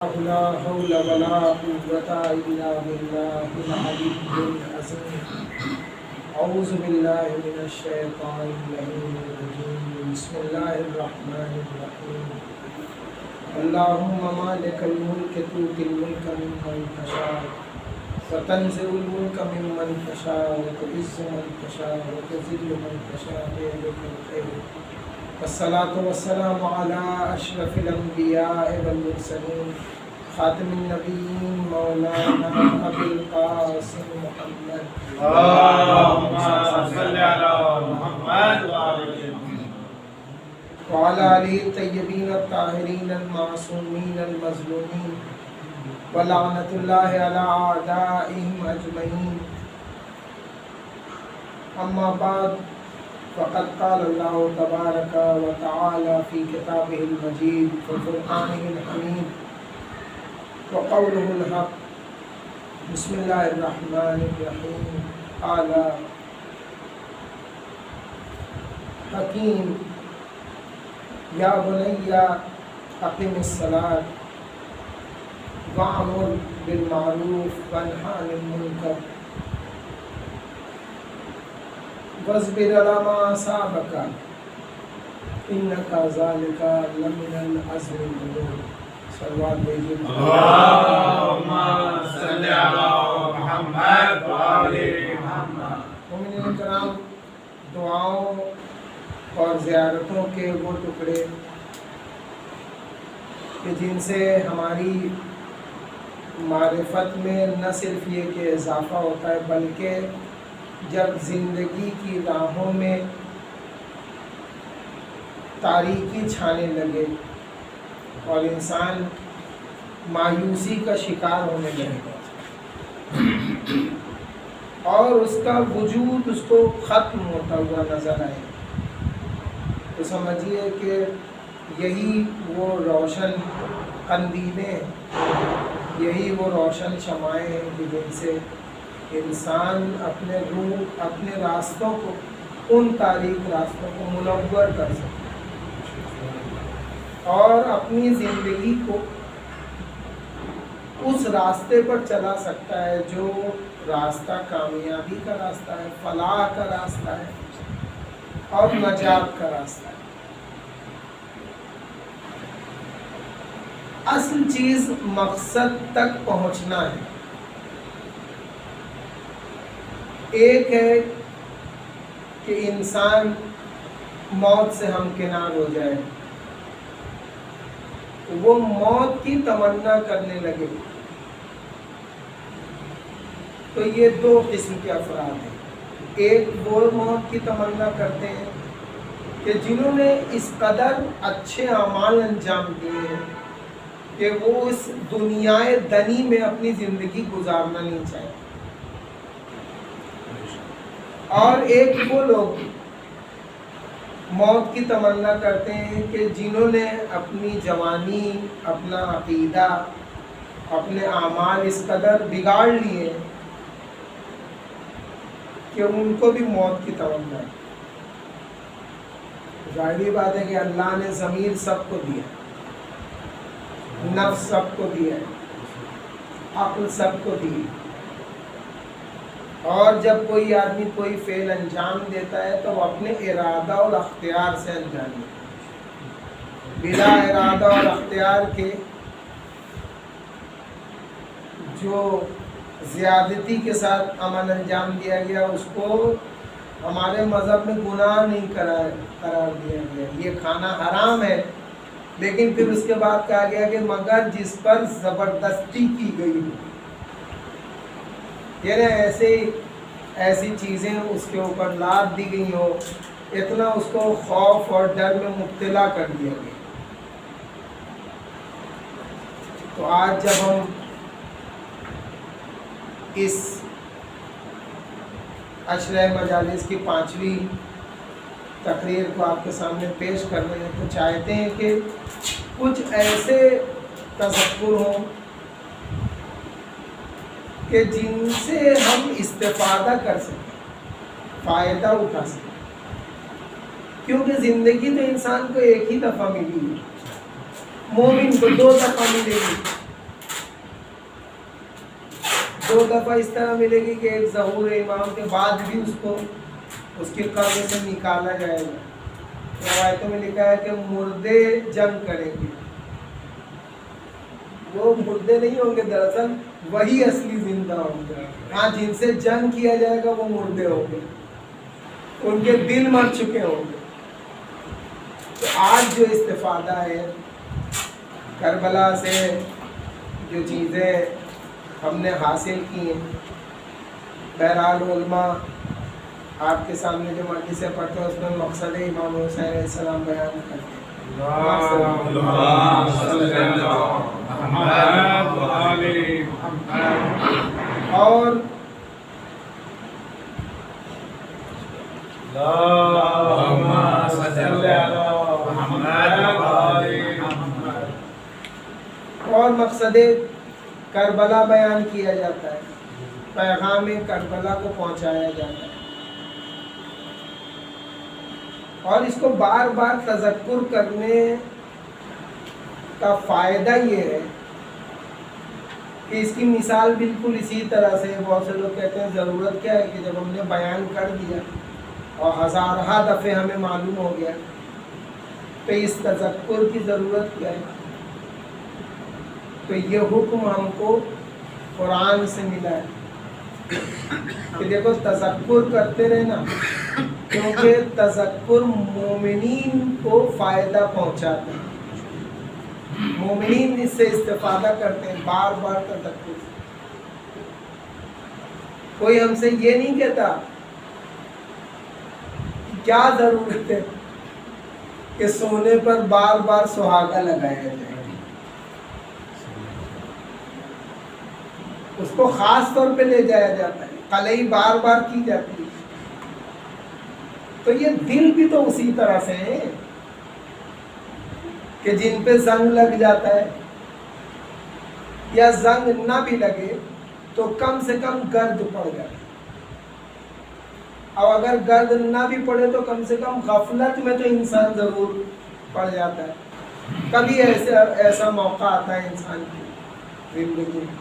لا حول ولا قوة إلا بالله العلي العظيم. أعوذ بالله من الشيطان اللعين الرجيم. بسم الله الرحمن الرحيم. اللهم مالك الملك تؤتي الملك ممن تشاء وتنزع الملك ممن تشاء وتعز من تشاء وتذل من تشاء بيدك الخير. والصلاة والسلام على أشرف الأنبياء والمرسلين خاتم النبيين مولانا أبي القاسم محمد اللهم صل على محمد وعلى آله الطيبين الطاهرين المعصومين المظلومين ولعنة الله على أعدائهم أجمعين. أما بعد فقد قال الله تبارك وتعالى في كتابه المجيد وفرقانه الحميد وقوله الحق. بسم الله الرحمن الرحيم. قال حكيم يا بني أقم الصلاة وأمر بالمعروف وانه عن المنكر واصبر على ما أصابك إنك ذلك لمن العزم الأمور. صلوات بھیجیے. اللهم صل على محمد وآل محمد. مومنین کرام، دعاؤں اور زیارتوں کے وہ ٹکڑے کہ جن سے ہماری معرفت میں نہ صرف یہ کہ اضافہ ہوتا ہے بلکہ جب زندگی کی راہوں میں تاریکی چھانے لگے اور انسان مایوسی کا شکار ہونے لگے اور اس کا وجود اس کو ختم ہوتا ہوا نظر آئے، تو سمجھیے کہ یہی وہ روشن قندیلیں، یہی وہ روشن شمعیں ہیں کہ جن سے انسان اپنے روح، اپنے راستوں کو، ان تاریک راستوں کو منور کر سکتا اور اپنی زندگی کو اس راستے پر چلا سکتا ہے جو راستہ کامیابی کا راستہ ہے، فلاح کا راستہ ہے اور نجات کا راستہ ہے. اصل چیز مقصد تک پہنچنا ہے. ایک ہے کہ انسان موت سے ہمکنار ہو جائے، وہ موت کی تمنا کرنے لگے، تو یہ دو قسم کے افراد ہیں. ایک وہ موت کی تمنا کرتے ہیں کہ جنہوں نے اس قدر اچھے اعمال انجام دیے ہیں کہ وہ اس دنیائے دنی میں اپنی زندگی گزارنا نہیں چاہتے. اور ایک وہ لوگ موت کی تمنا کرتے ہیں کہ جنہوں نے اپنی جوانی، اپنا عقیدہ، اپنے اعمال اس قدر بگاڑ لیے کہ ان کو بھی موت کی تمنا ہے. ظاہری بات ہے کہ اللہ نے ضمیر سب کو دیا، نفس سب کو دیا ہے، عقل سب کو دی، اور جب کوئی آدمی کوئی فعل انجام دیتا ہے تو وہ اپنے ارادہ اور اختیار سے انجام دیتا ہے. بلا ارادہ اور اختیار کے جو زیادتی کے ساتھ عمل انجام دیا گیا اس کو ہمارے مذہب میں گناہ نہیں قرار دیا گیا. یہ کھانا حرام ہے، لیکن پھر اس کے بعد کہا گیا کہ مگر جس پر زبردستی کی گئی ہو، یعنی ایسی چیزیں اس کے اوپر لاد دی گئی ہو، اتنا اس کو خوف اور ڈر میں مبتلا کر دیا گیا. تو آج جب ہم اس عشرہ مجالس کی 5ویں تقریر کو آپ کے سامنے پیش کر رہے ہیں تو چاہتے ہیں کہ کچھ ایسے تذکر ہوں کہ جن سے ہم استفادہ کر سکیں، فائدہ اٹھا سکیں، کیونکہ زندگی تو انسان کو ایک ہی دفعہ ملی ہے، مومن کو 2 دفعہ ملے گی. 2 دفعہ اس طرح ملے گی کہ ایک ظہور امام کے بعد بھی اس کو اس کی قبر سے نکالا جائے گا. روایتوں میں لکھا ہے کہ مردے جنگ کریں گے. وہ مردے نہیں ہوں گے، دراصل وہی اصلی زندہ ہوں گے. ہاں، جن سے جنگ کیا جائے گا وہ مردے ہوں گے، ان کے دل مر چکے ہوں گے. تو آج جو استفادہ ہے کربلا سے، جو چیزیں ہم نے حاصل کی ہیں، بہرحال علماء آپ کے سامنے جو مرضی سے پڑھتے ہیں اس میں مقصد امام حسین علیہ السلام بیان کرتے ہیں. اور مقصد کربلا بیان کیا جاتا ہے، پیغام کربلا کو پہنچایا جاتا ہے. اور اس کو بار بار تذکر کرنے کا فائدہ یہ ہے کہ اس کی مثال بالکل اسی طرح سے، بہت سے لوگ کہتے ہیں ضرورت کیا ہے کہ جب ہم نے بیان کر دیا اور ہزارہ دفعے ہمیں معلوم ہو گیا تو اس تذکر کی ضرورت کیا ہے. تو یہ حکم ہم کو قرآن سے ملا ہے کہ دیکھو تذکر کرتے رہنا، کیونکہ تذکر مومنین کو فائدہ پہنچاتا ہے. مومنین اس سے استفادہ کرتے ہیں بار بار تذکر سے. کوئی ہم سے یہ نہیں کہتا کیا ضرورت ہے کہ سونے پر بار بار سہاگا لگایا جائے. اس کو خاص طور پہ لے جایا جاتا ہے، قلعی بار بار کی جاتی ہے. تو یہ دل بھی تو اسی طرح سے ہیں کہ جن پہ زنگ لگ جاتا ہے، یا زنگ نہ بھی لگے تو کم سے کم گرد پڑ جائے، اور اگر گرد نہ بھی پڑے تو کم سے کم غفلت میں تو انسان ضرور پڑ جاتا ہے. کبھی ایسا موقع آتا ہے انسان کی زندگی میں.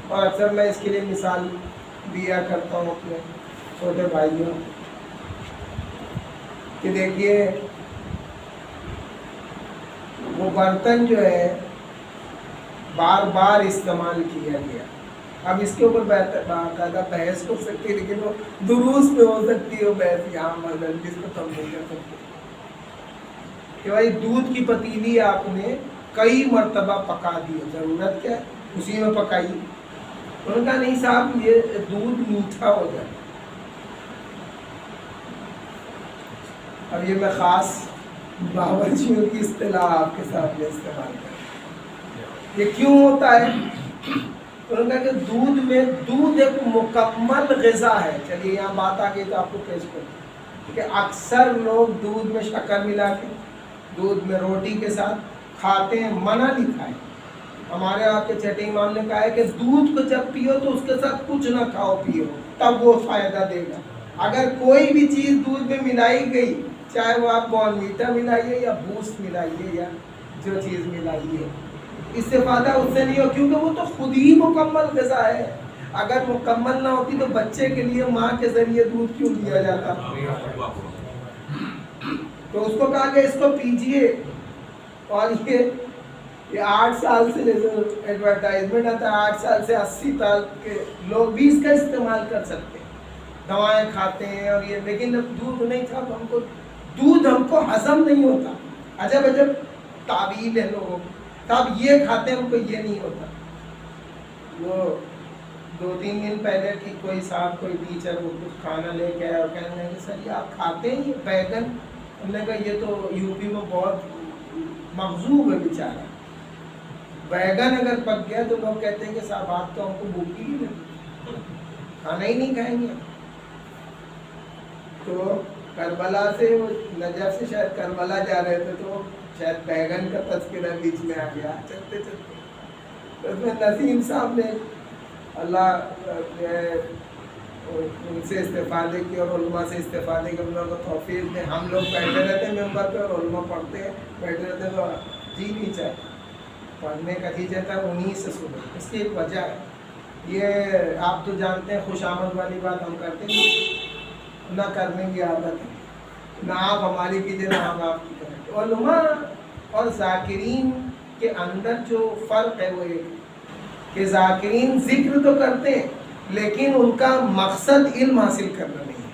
اور اکثر میں اس کے لیے مثال دیا کرتا ہوں اپنے چھوٹے بھائیوں کہ دیکھیے وہ برتن جو ہے بار بار استعمال کیا گیا. اب اس کے اوپر باقاعدہ بحث ہو سکتی ہے، لیکن وہ دروس میں ہو سکتی ہے وہ بحث، یہاں جس کو کم نہیں کر سکتے کہ بھائی دودھ کی پتیلی آپ نے کئی مرتبہ پکا دی، ضرورت کیا ہے اسی میں پکائی. انہوں نے کہا نہیں صاحب یہ دودھ میٹھا ہو جائے. اب یہ میں خاص باورچیوں کی اصطلاح آپ کے سامنے استعمال کروں. یہ کیوں ہوتا ہے؟ انہوں نے کہا کہ دودھ ایک مکمل غذا ہے. چلیے یہاں بات آ گئی تو آپ کو پیش کروں کہ اکثر لوگ دودھ میں شکر ملا کے، دودھ میں روٹی کے ساتھ کھاتے ہیں. منع لکھا ہے ہمارے آپ کے چھٹے امام نے کہا ہے کہ دودھ کو جب پیو تو اس کے ساتھ کچھ نہ کھاؤ پیو، تب وہ فائدہ دے گا. اگر کوئی بھی چیز دودھ میں ملائی گئی، چاہے وہ آپ بورنویٹا ملائیے یا بوسٹ ملائیے یا جو چیز ملائیے، استفادہ اس سے نہیں ہو، کیونکہ وہ تو خود ہی مکمل غذا ہے. اگر مکمل نہ ہوتی تو بچے کے لیے ماں کے ذریعے دودھ کیوں دیا جاتا؟ تو اس کو کہا کہ اس کو پیجیے. اور یہ 8 سال سے ایڈورٹائزمنٹ آتا ہے، 8 سال سے 80 سال کے لوگ بھی اس کا استعمال کر سکتے ہیں، دوائیں کھاتے ہیں اور یہ. لیکن جب دودھ نہیں تھا تو ہم کو ہضم نہیں ہوتا. عجب عجب تعویل ہے لوگوں کو. تب یہ کھاتے ہیں، ہم کو یہ نہیں ہوتا. وہ 2-3 دن پہلے کی کوئی صاحب کوئی ٹیچر وہ کچھ کھانا لے کے آیا اور کہنے لگے سر یہ آپ کھاتے ہیں یہ بیگن؟ ہم نے کہا یہ تو یوپی میں بہت مغضوب ہے بیچارہ. بیگن اگر پک گیا تو لوگ کہتے ہیں کہ صاحب آپ تو ہم کو بھوک ہی نہیں، کھانا ہی نہیں کھائیں گے. تو کربلا سے وہ نجف سے شاید کربلا جا رہے تھے تو شاید بیگن کا تذکرہ بیچ میں آ گیا چلتے چلتے. اس میں نسیم صاحب نے اللہ ان سے استفادے کی اور علماء سے استفادے کی ان کو توفیق دے. ہم لوگ بیٹھے رہتے ہیں ممبر پہ اور علماء پڑھتے ہیں، بیٹھے رہتے تو جی نہیں چاہتے. پڑھنے کا جی چاہتا ہے انہیں سے سنو. اس کی ایک وجہ ہے یہ آپ تو جانتے ہیں خوش آمد والی بات ہم کرتے ہیں نہ کرنے کی عادت ہے، نہ آپ ہماری کیجیے نہ ہم آپ کی کریں. علماء اور ذاکرین کے اندر جو فرق ہے وہ ایک ہے کہ ذاکرین ذکر تو کرتے ہیں لیکن ان کا مقصد علم حاصل کرنا نہیں ہے.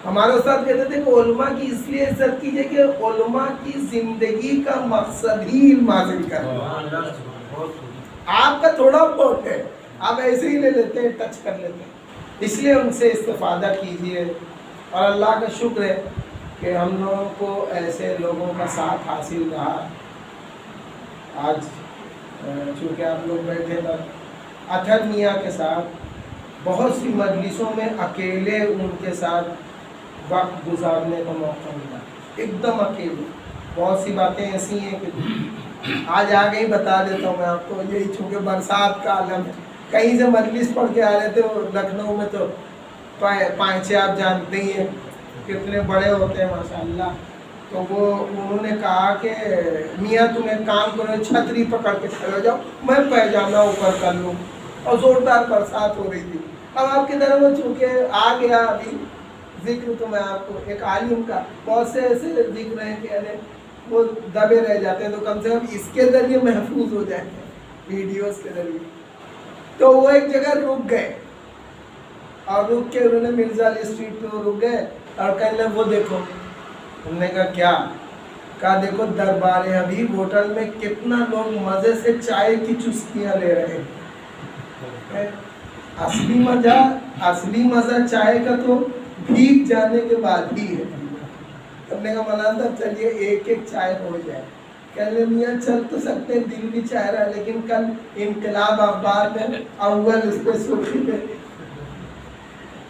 ہمارے استاد کہتے تھے کہ علماء کی اس لیے عزت کیجیے کہ علماء کی زندگی کا مقصد ہی علم حاصل کرنا. آپ کا تھوڑا بہت ہے، آپ ایسے ہی لے لیتے ہیں، ٹچ کر لیتے ہیں، اس لیے ان سے استفادہ کیجیے. اور اللہ کا شکر ہے کہ ہم لوگوں کو ایسے لوگوں کا ساتھ حاصل رہا. آج چونکہ آپ لوگ بیٹھے تھے اطہر میاں کے ساتھ بہت سی مجلسوں میں اکیلے ان کے ساتھ وقت گزارنے کا موقع ملا، ایک دم اکیلے. بہت سی باتیں ایسی ہیں کہ آج آگے ہی بتا دیتا ہوں میں آپ کو. یہی چونکہ برسات کا عالم ہے، کہیں سے مجلس پڑھ کے آ رہے تھے. لکھنؤ میں تو پائچے آپ جانتے ہی ہیں کتنے بڑے ہوتے ہیں ماشاء اللہ. تو وہ انہوں نے کہا کہ میاں تم ایک کام کرو، چھتری پکڑ کے چلے جاؤ، میں پیجامہ اوپر کر لوں. اور زوردار برسات ہو رہی تھی. اب آپ کی طرف میں چونکہ آ گیا ابھی ذکر، تو میں آپ کو ایک عالم کا بہت سے ایسے ذکر ہیں کہ وہ دبے رہ جاتے ہیں، تو کم سے کم اس کے ذریعے محفوظ ہو جائیں گے ویڈیوز کے ذریعے. تو وہ ایک جگہ رک گئے اور رک کے انہوں نے مرزا علی اسٹریٹ پہ رک گئے اور کہنے لگے وہ دیکھو. ہم نے کہا کیا؟ کہا دیکھو دربار حبیب ہوٹل میں کتنا لوگ مزے سے چائے کی چسکیاں لے رہے ہیں. اصلی مزہ چائے کا تو بھیگ جانے کے بعد ہی ہے. ہم نے کہا مولانا چلیے ایک ایک چائے ہو جائے. کہنے میاں چل تو سکتے ہیں، دل بھی چاہ رہا ہے، لیکن کل انقلاب اخبار میں اول اس پہ سرخی پہ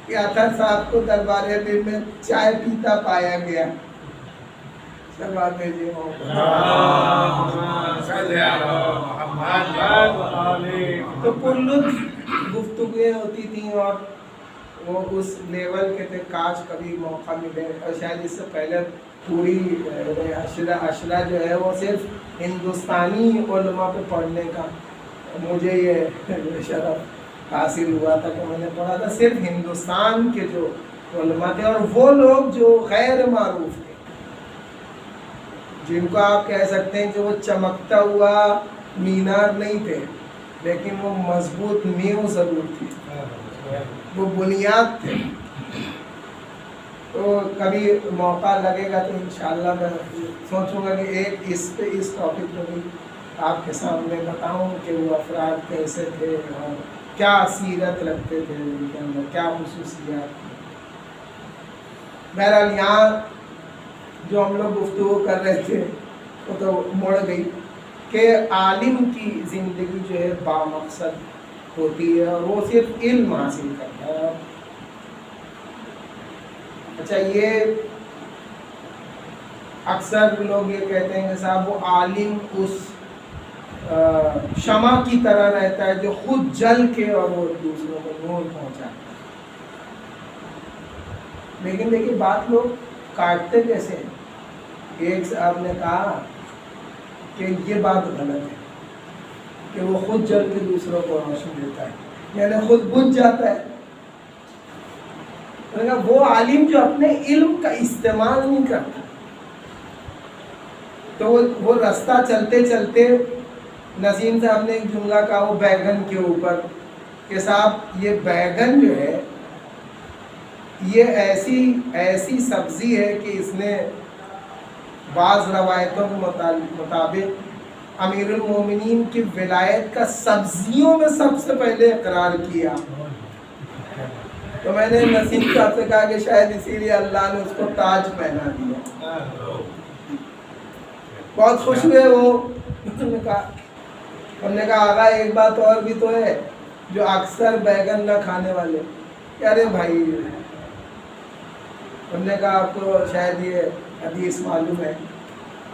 کہ اطہر صاحب کو دربار حبیب میں چائے پیتا پایا گیا. تو پرلطف گفتگویں ہوتی تھیں اور وہ اس لیول کے تھے. کاش کبھی موقع ملے. اور شاید اس سے پہلے پوری عشرہ جو ہے وہ صرف ہندوستانی علماء پہ پڑھنے کا مجھے یہ شرف حاصل ہوا تھا کہ میں نے پڑھا تھا صرف ہندوستان کے جو علماء تھے، اور وہ لوگ جو غیر معروف تھے، جن کو آپ کہہ سکتے ہیں کہ وہ چمکتا ہوا مینار نہیں تھے لیکن وہ مضبوط نیو ضرور تھی، وہ بنیاد تھے. تو کبھی موقع لگے گا تو انشاءاللہ میں سوچوں گا کہ ایک اس ٹاپک پہ بھی آپ کے سامنے بتاؤں کہ وہ افراد کیسے تھے اور کیا سیرت رکھتے تھے، ان کے اندر کیا خصوصیات تھیں. بہرحال یہاں جو ہم لوگ گفتگو کر رہے تھے وہ تو مڑ گئی کہ عالم کی زندگی جو ہے بامقصد ہوتی ہے اور وہ صرف علم حاصل کرتا ہے. اچھا، یہ اکثر لوگ یہ کہتے ہیں کہ صاحب وہ عالم اس شمع کی طرح رہتا ہے جو خود جل کے اور وہ دوسروں کو نور پہنچاتا ہے. لیکن دیکھیے بات لوگ کاٹتے کیسے ہیں. ایک صاحب نے کہا کہ یہ بات غلط ہے کہ وہ خود جل کے دوسروں کو روشن دیتا ہے، یعنی خود بجھ جاتا ہے. وہ عالم جو اپنے علم کا استعمال نہیں کرتا، تو وہ رستہ چلتے چلتے نسیم صاحب نے ایک جملہ کہا وہ بیگن کے اوپر کہ صاحب یہ بیگن جو ہے یہ ایسی سبزی ہے کہ اس نے بعض روایتوں کے مطابق امیر المومنین کی ولایت کا سبزیوں میں سب سے پہلے اقرار کیا. تو میں نے نسیم صاحب سے کہا کہ شاید اسی لیے اللہ نے اس کو تاج پہنا دیا. بہت خوش ہوئے وہ. ہم نے کہا آقا ایک بات اور بھی تو ہے، جو اکثر بیگن نہ کھانے والے. ارے بھائی، ہم نے کہا آپ کو شاید یہ حدیث معلوم ہے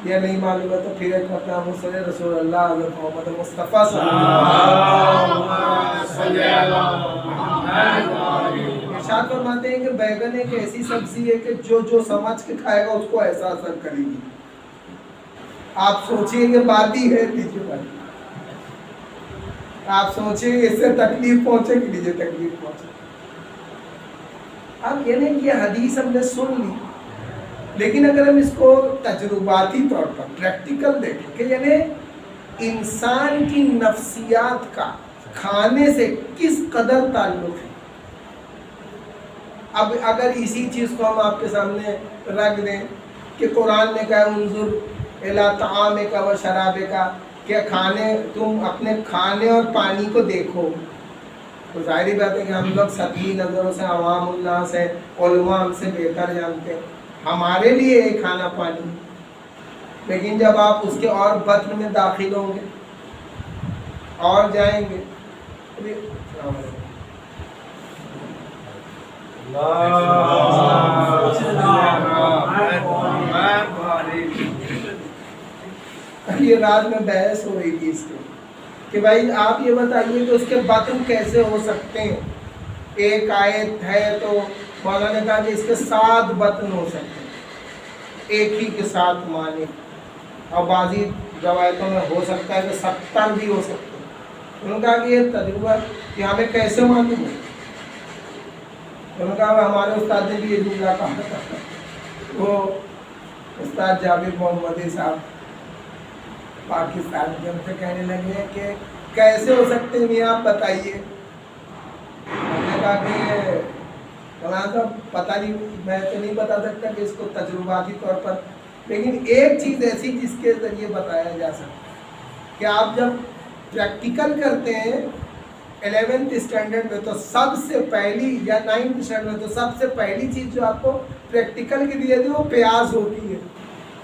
یا نہیں معلوم ہے، تو پھر ایک مطلب مسئلہ رسول اللہ حضرت محمد مصطفیٰ صلی اللہ علیہ وسلم ارشاد فرماتے ہیں کہ بیگن ایک ایسی سبزی ہے کہ جو سمجھ کے کھائے گا اس کو ایسا اثر کرے گی. آپ سوچئے کہ بات ہی ہے. آپ سوچیں اس سے تکلیف پہنچے کہ لیجیے تکلیف پہنچے. اب یہ نہیں کہ حدیث ہم نے سن لی، لیکن اگر ہم اس کو تجرباتی طور پر پریکٹیکل دیکھیں کہ یعنی انسان کی نفسیات کا کھانے سے کس قدر تعلق ہے. اب اگر اسی چیز کو ہم آپ کے سامنے رکھ دیں کہ قرآن نے کہا انظر الی طعامک و شرابک، کہ تم اپنے کھانے اور پانی کو دیکھو، تو ظاہری بات ہے کہ ہم لوگ سطحی نظروں سے عوام الناس ہیں، علماء ہم سے بہتر جانتے ہیں، ہمارے لیے یہ کھانا پانی. لیکن جب آپ اس کے اور بطن میں داخل ہوں گے اور جائیں گے. یہ رات میں بحث ہو رہی تھی اس کے کہ بھائی آپ یہ بتائیے کہ اس کے بطن کیسے ہو سکتے ہیں. ایک آیت ہے تو مولانا نے کہا کہ اس کے 7 بطن ہو سکتے ہیں ایک ہی کے ساتھ معنی، اور بعضی روایتوں میں ہو سکتا ہے کہ 70 بھی ہو سکتے ہیں. انہوں نے کہا کہ یہ تجربہ کہ ہمیں کیسے معلوم ہے. انہوں نے کہا ہمارے استاد نے بھی یہ جملہ کہا تھا. وہ استاد جابر محمدی صاحب پاکستان کے ان سے کہنے لگے کہ کیسے ہو سکتے ہیں آپ بتائیے. ہم نے کہا کہ مولانا صاحب پتہ نہیں، میں تو نہیں بتا سکتا کہ اس کو تجرباتی طور پر، لیکن ایک چیز ایسی جس کے ذریعے بتایا جا سکتا کہ آپ جب پریکٹیکل کرتے ہیں 11th اسٹینڈرڈ میں تو سب سے پہلی، یا 9th اسٹینڈرڈ میں تو سب سے پہلی چیز جو آپ کو پریکٹیکل کی دی جاتی ہے وہ پیاز ہوتی ہے،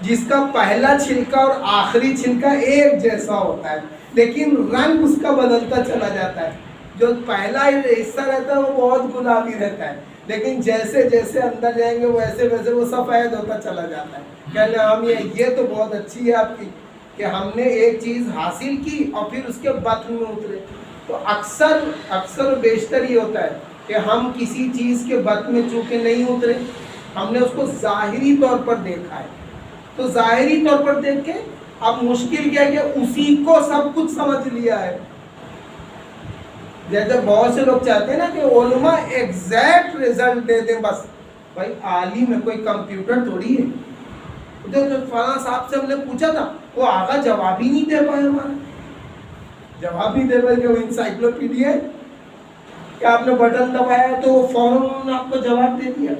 جس کا پہلا چھلکا اور آخری چھلکا ایک جیسا ہوتا ہے، لیکن رنگ اس کا بدلتا چلا جاتا ہے. جو پہلا حصہ رہتا ہے وہ بہت گلابی رہتا ہے، لیکن جیسے جیسے اندر جائیں گے ویسے ویسے وہ سفید ہوتا چلا جاتا ہے. کہنے ہم یہ تو بہت اچھی ہے آپ کی کہ ہم نے ایک چیز حاصل کی اور پھر اس کے بطن میں اترے. تو اکثر بیشتر یہ ہوتا ہے کہ ہم کسی چیز کے بطن میں چونکہ نہیں اترے، ہم نے اس کو ظاہری طور پر دیکھا ہے. تو ظاہری طور پر دیکھ کے اب مشکل کیا ہے کہ اسی کو سب کچھ سمجھ لیا ہے. جیسے بہت سے لوگ چاہتے ہیں نا کہ علماء ایگزیکٹ رزلٹ دے دیں، بس بھائی عالم ہے، کوئی کمپیوٹر تھوڑی ہے. فلاں صاحب سے ہم نے پوچھا تھا، وہ آگا جواب ہی نہیں دے پائے، ہمارا جواب ہی دے پائے کہ وہ انسائکلوپیڈیا ہے کہ آپ نے بٹن دبایا تو وہ فوراً آپ کو جواب دے دیا.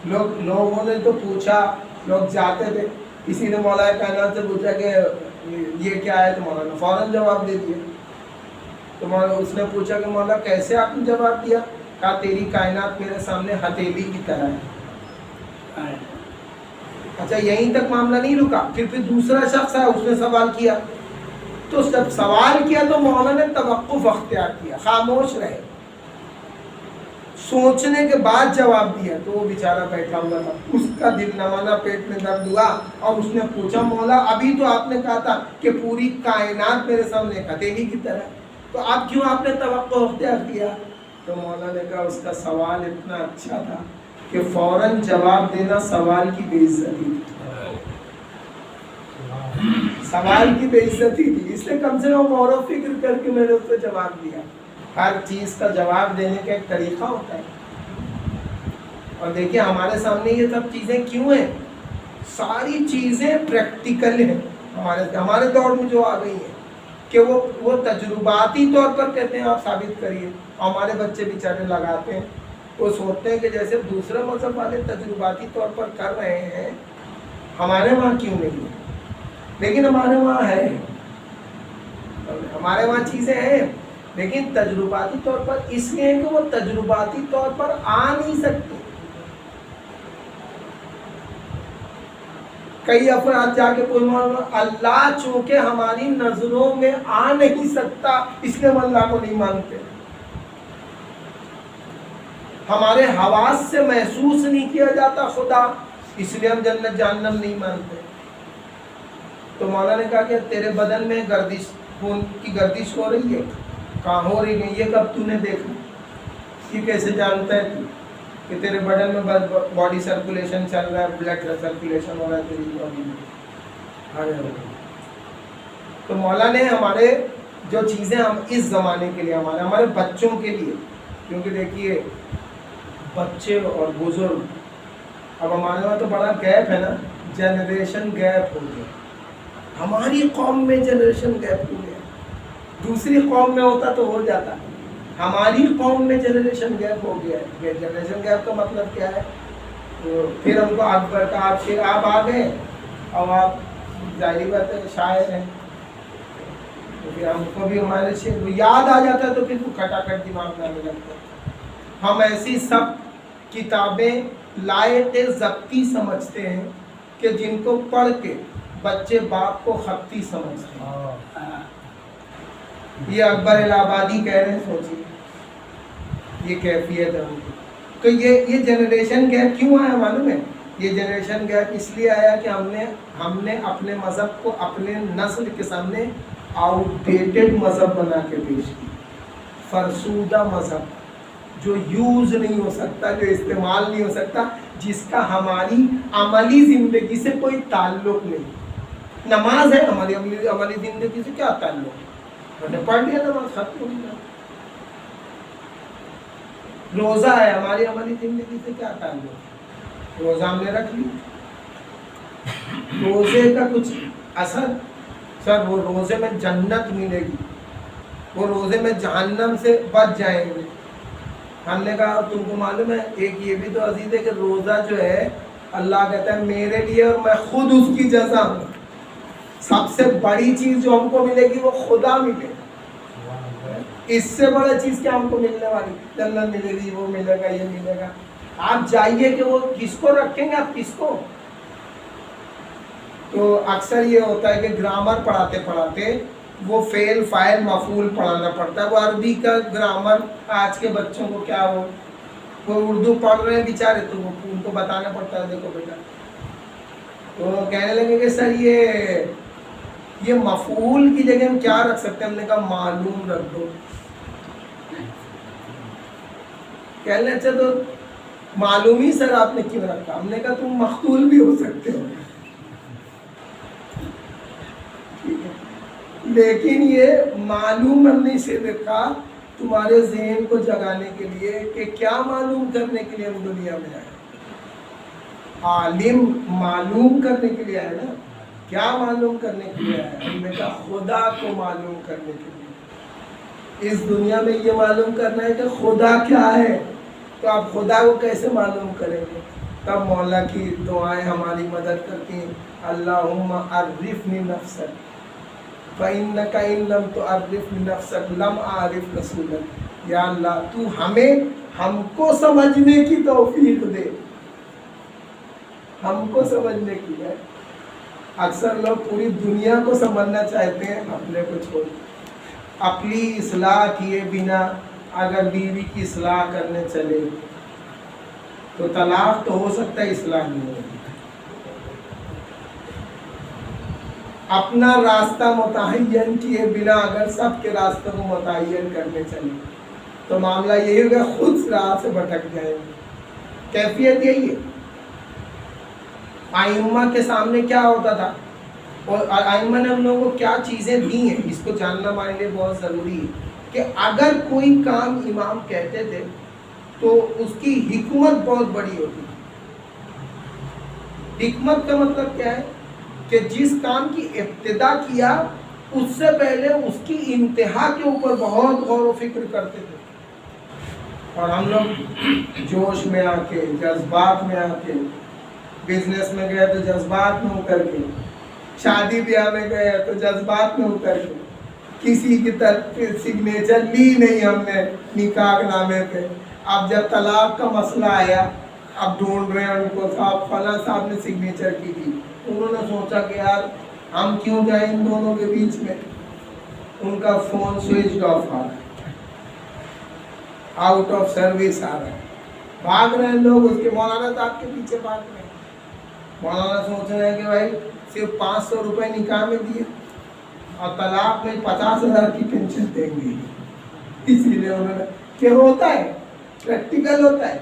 لوگوں نے تو پوچھا، لوگ جاتے تھے، کسی نے مولانا کائنات سے پوچھا کہ یہ کیا ہے تو مولانا فوراً جواب دے دیا. تو مولانا اس نے پوچھا کہ مولانا کیسے آپ نے جواب دیا؟ کہا تیری کائنات میرے سامنے ہتھیلی کی طرح ہے. اچھا یہیں تک معاملہ نہیں رکا، پھر دوسرا شخص ہے، اس نے سوال کیا. تو جب سوال کیا تو مولانا نے توقف اختیار کیا، خاموش رہے، سوچنے کے بعد جواب دیا. تو وہ بیچارہ بیٹھا ہوا تھا، اس کا دل نوانا، پیٹ میں درد ہوا، اور اس نے پوچھا مولا ابھی تو آپ نے کہا تھا کہ پوری کائنات میرے سامنے ہتھیلی کی طرح، تو اب کیوں آپ نے توقع اختیار کیا؟ تو مولا نے کہا اس کا سوال اتنا اچھا تھا کہ فوراً جواب دینا سوال کی بے عزتی تھی. سوال کی بے عزتی تھی، اس لیے کم سے کم غور و فکر کر کے میں نے اس کو جواب دیا. ہر چیز کا جواب دینے کا ایک طریقہ ہوتا ہے. اور دیکھیے ہمارے سامنے یہ سب چیزیں کیوں ہیں؟ ساری چیزیں پریکٹیکل ہیں. ہمارے دور میں جو آ گئی ہیں کہ وہ تجرباتی طور پر کہتے ہیں آپ ثابت کریے، اور ہمارے بچے بیچارے لگاتے ہیں. وہ سوچتے ہیں کہ جیسے دوسرے مذہب والے تجرباتی طور پر کر رہے ہیں، ہمارے وہاں کیوں نہیں ہے؟ لیکن ہمارے وہاں ہے، ہمارے وہاں چیزیں ہیں، لیکن تجرباتی طور پر اس لیے ہے کہ وہ تجرباتی طور پر آ نہیں سکتی. کئی افراد جا کے کوئی اللہ چونکہ ہماری نظروں میں آ نہیں سکتا اس لیے ہم اللہ کو نہیں مانتے، ہمارے حواس سے محسوس نہیں کیا جاتا خدا اس لیے ہم جنت جہنم نہیں مانتے. تو مولا نے کہا کہ تیرے بدن میں گردش، خون کی گردش ہو رہی ہے، کہاں ہو رہی ہے؟ یہ کب تو نے دیکھا؟ یہ کیسے جانتا ہے کہ تیرے بدن میں باڈی سرکولیشن چل رہا ہے، بلڈ سرکولیشن ہو رہا ہے تیری باڈی میں؟ تو مولا نے ہمارے جو چیزیں ہم اس زمانے کے لیے ہمارے بچوں کے لیے، کیونکہ دیکھیے بچے اور بزرگ، اب ہمارے وہاں تو بڑا گیپ ہے نا، جنریشن گیپ ہو گیا، ہماری قوم میں جنریشن گیپ ہو گیا، دوسری قوم میں ہوتا تو ہو جاتا، ہماری قوم میں جنریشن گیپ ہو گیا ہے۔ جنریشن گیپ کا مطلب کیا ہے؟ پھر ہم کو اکبر کا آپ آ گئے اور آپ ظاہری بات ہے شاعر ہیں، تو پھر ہم کو بھی ہمارے سے یاد آ جاتا ہے تو پھر وہ کھٹاکھٹ دماغ میں آنے لگتا ہے۔ ہم ایسی سب کتابیں لائق ضبطی سمجھتے ہیں کہ جن کو پڑھ کے بچے باپ کو خطی سمجھتے ہیں۔ یہ اکبر الہ آبادی کہہ رہے ہیں، سوچیے یہ کیفیت ہے ان کی۔ تو یہ جنریشن گیپ کیوں آیا معلوم ہے؟ یہ جنریشن گیپ اس لیے آیا کہ ہم نے اپنے مذہب کو اپنے نسل کے سامنے آؤٹ ڈیٹڈ مذہب بنا کے پیش کی، فرسودہ مذہب جو یوز نہیں ہو سکتا، جو استعمال نہیں ہو سکتا، جس کا ہماری عملی زندگی سے کوئی تعلق نہیں۔ نماز ہے ہماری عملی زندگی سے کیا تعلق؟ ہم نے پڑھ لیا نماز، ختم ہو گیا۔ روزہ ہے ہماری عملی زندگی سے کیا تعلق؟ روزہ ہم نے رکھ لی، روزے کا کچھ اثر؟ سر وہ روزے میں جنت ملے گی، وہ روزے میں جہنم سے بچ جائیں گے۔ ہم نے کہا تم کو معلوم ہے ایک یہ بھی تو عزیز ہے کہ روزہ جو ہے اللہ کہتا ہے میرے لیے اور میں خود اس کی جزا ہوں۔ سب سے بڑی چیز جو ہم کو ملے گی وہ خدا ملے گا، اس سے بڑا چیز کیا ہم کو ملنے والی؟ جنت ملے گی، وہ ملے گا، یہ ملے گا۔ آپ جائیے کہ وہ کس کو رکھیں گے، آپ کس کو؟ تو اکثر یہ ہوتا ہے کہ گرامر پڑھاتے پڑھاتے وہ فعل فاعل مفعول پڑھانا پڑتا ہے۔ وہ عربی کا گرامر آج کے بچوں کو کیا وہ اردو پڑھ رہے ہیں بیچارے، تو وہ ان کو بتانا پڑتا ہے دیکھو بیٹا، تو کہنے لگے کہ سر یہ مفعول کی جگہ ہم کیا رکھ سکتے ہیں؟ ہم نے کہا معلوم رکھ دو۔ کہنے اچھا تو معلوم ہی سر آپ نے کیوں رکھا؟ ہم نے کہا تم مقتول بھی ہو سکتے ہو، لیکن یہ معلوم ہم نے اسے رکھا تمہارے ذہن کو جگانے کے لیے کہ کیا معلوم کرنے کے لیے ہم دنیا میں آئے۔ عالم معلوم کرنے کے لیے آئے نا، کیا معلوم کرنے کے لیے آئے؟ ہم نے کہا خدا کو معلوم کرنے کے لیے۔ اس دنیا میں یہ معلوم کرنا ہے کہ خدا کیا ہے، تو آپ خدا کو کیسے معلوم کریں گے؟ تب مولا کی دعائیں ہماری مدد کرتی ہیں، اللہم عرفنی نفسک فإنک إن لم تعرف نفسک لم أعرف رسولک۔ یا اللہ تو ہم کو سمجھنے کی توفیق دے، ہم کو سمجھنے کی ہے۔ اکثر لوگ پوری دنیا کو سمجھنا چاہتے ہیں، اپنے کو چھوڑ۔ اپنی اصلاح کیے بنا اگر بیوی کی اصلاح کرنے چلے تو طلاق تو ہو سکتا ہے، اصلاح نہیں ہوگی۔ اپنا راستہ متعین کیے بنا اگر سب کے راستوں کو متعین کرنے چلے تو معاملہ یہی ہوگا، خود راہ سے بھٹک جائیں گے۔ کیفیت یہی ہے۔ ائمہ کے سامنے کیا ہوتا تھا، اور ائمہ نے ہم لوگوں کو کیا چیزیں دی ہیں، اس کو جاننا ہمارے لیے بہت ضروری ہے کہ اگر کوئی کام امام کہتے تھے تو اس کی حکمت بہت بڑی ہوتی ہے۔ حکمت کا مطلب کیا ہے کہ جس کام کی ابتدا کیا اس سے پہلے اس کی انتہا کے اوپر بہت غور و فکر کرتے تھے، اور ہم لوگ جوش میں آ کے، جذبات میں آ کے، بزنس میں گئے تو جذبات میں اتر کے، شادی بیاہ میں گئے تو جذبات میں اتر کے، کسی کی طرف سگنیچر لی نہیں ہم نے نکاح نامے پہ۔ اب جب طلاق کا مسئلہ آیا، اب ڈھونڈ رہے ہیں ان کو، صاحب فلاں صاحب نے سگنیچر کی تھی، انہوں نے سوچا کہ یار ہم کیوں جائیں ان دونوں کے بیچ میں، ان کا فون سوئچ آف آ رہا ہے، آؤٹ آف سروس آ رہا ہے، بھاگ رہے ہیں لوگ، اس کے مولانا صاحب کے پیچھے بھاگ رہے ہیں۔ مولانا سوچ رہے ہیں کہ بھائی صرف 500 روپے نکاح میں دیے اور طلاق میں 50,000 کی پینشن دیں گے، اسی لیے انہوں نے کہ ہوتا ہے، پریکٹیکل ہوتا ہے۔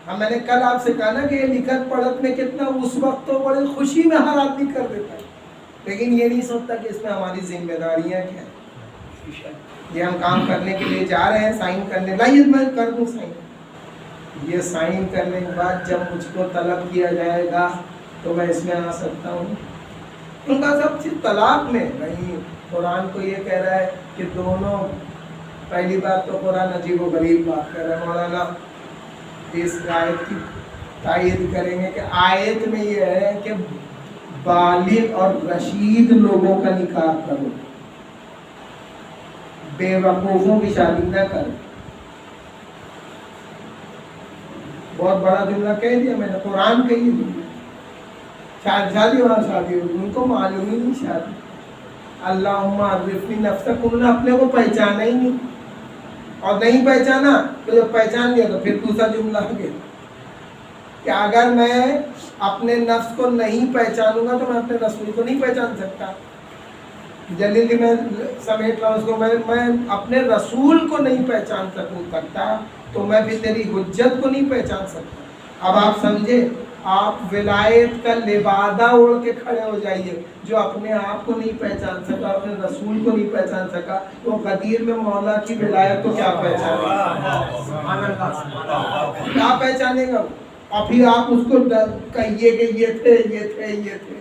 ہم میں نے کل آپ سے کہا نا کہ یہ لکھت پڑھت میں کتنا اس وقت تو بڑی خوشی میں ہر آدمی کر دیتا ہے، لیکن یہ نہیں سوچتا کہ اس میں ہماری ذمہ داریاں کیا ہیں۔ یہ ہم کام کرنے کے لیے جا رہے ہیں، سائن کرنے، لائیے میں کر دوں سائن. یہ سائن کرنے کے بعد جب مجھ کو طلب کیا جائے گا تو میں اس میں آ سکتا ہوں؟ ان کا سب چیز طلاق میں نہیں. قرآن کو یہ کہہ رہا ہے کہ دونوں، پہلی بات تو قرآن عجیب و غریب بات کر رہا ہے. مولانا اس آیت کی تائید کریں گے کہ آیت میں یہ ہے کہ بالغ اور رشید لوگوں کا نکاح کرو، بے وقوفوں کی شادی نہ کرو. بہت بڑا جملہ کہہ دیا میں نے، قرآن کہی دیا. شادی وہاں شادی ہوگی، ان کو معلوم ہی نہیں شادی. اللہم عرفنی نفسک، انہوں نے اپنے کو پہچانا ہی نہیں، اور نہیں پہچانا تو جب پہچان لیا تو پھر دوسرا جملہ آ گیا کہ اگر میں اپنے نفس کو نہیں پہچانوں گا تو میں اپنے رسول کو نہیں پہچان سکتا. جلدی میں سمیٹ رہا ہوں اس کو، میں اپنے رسول کو نہیں پہچان سکتا تو میں بھی تیری حجت کو نہیں پہچان سکتا. اب آپ سمجھے، آپ ولایت کا لبادہ اوڑھ کے کھڑے ہو جائیے. جو اپنے آپ کو نہیں پہچان سکا، اپنے رسول کو نہیں پہچان سکا، تو قدیر میں مولا کی ولایت کو کیا پہچانے گا؟ کیا پہچانے گا؟ اور پھر آپ اس کو کہیے کہ یہ تھے یہ تھے یہ تھے.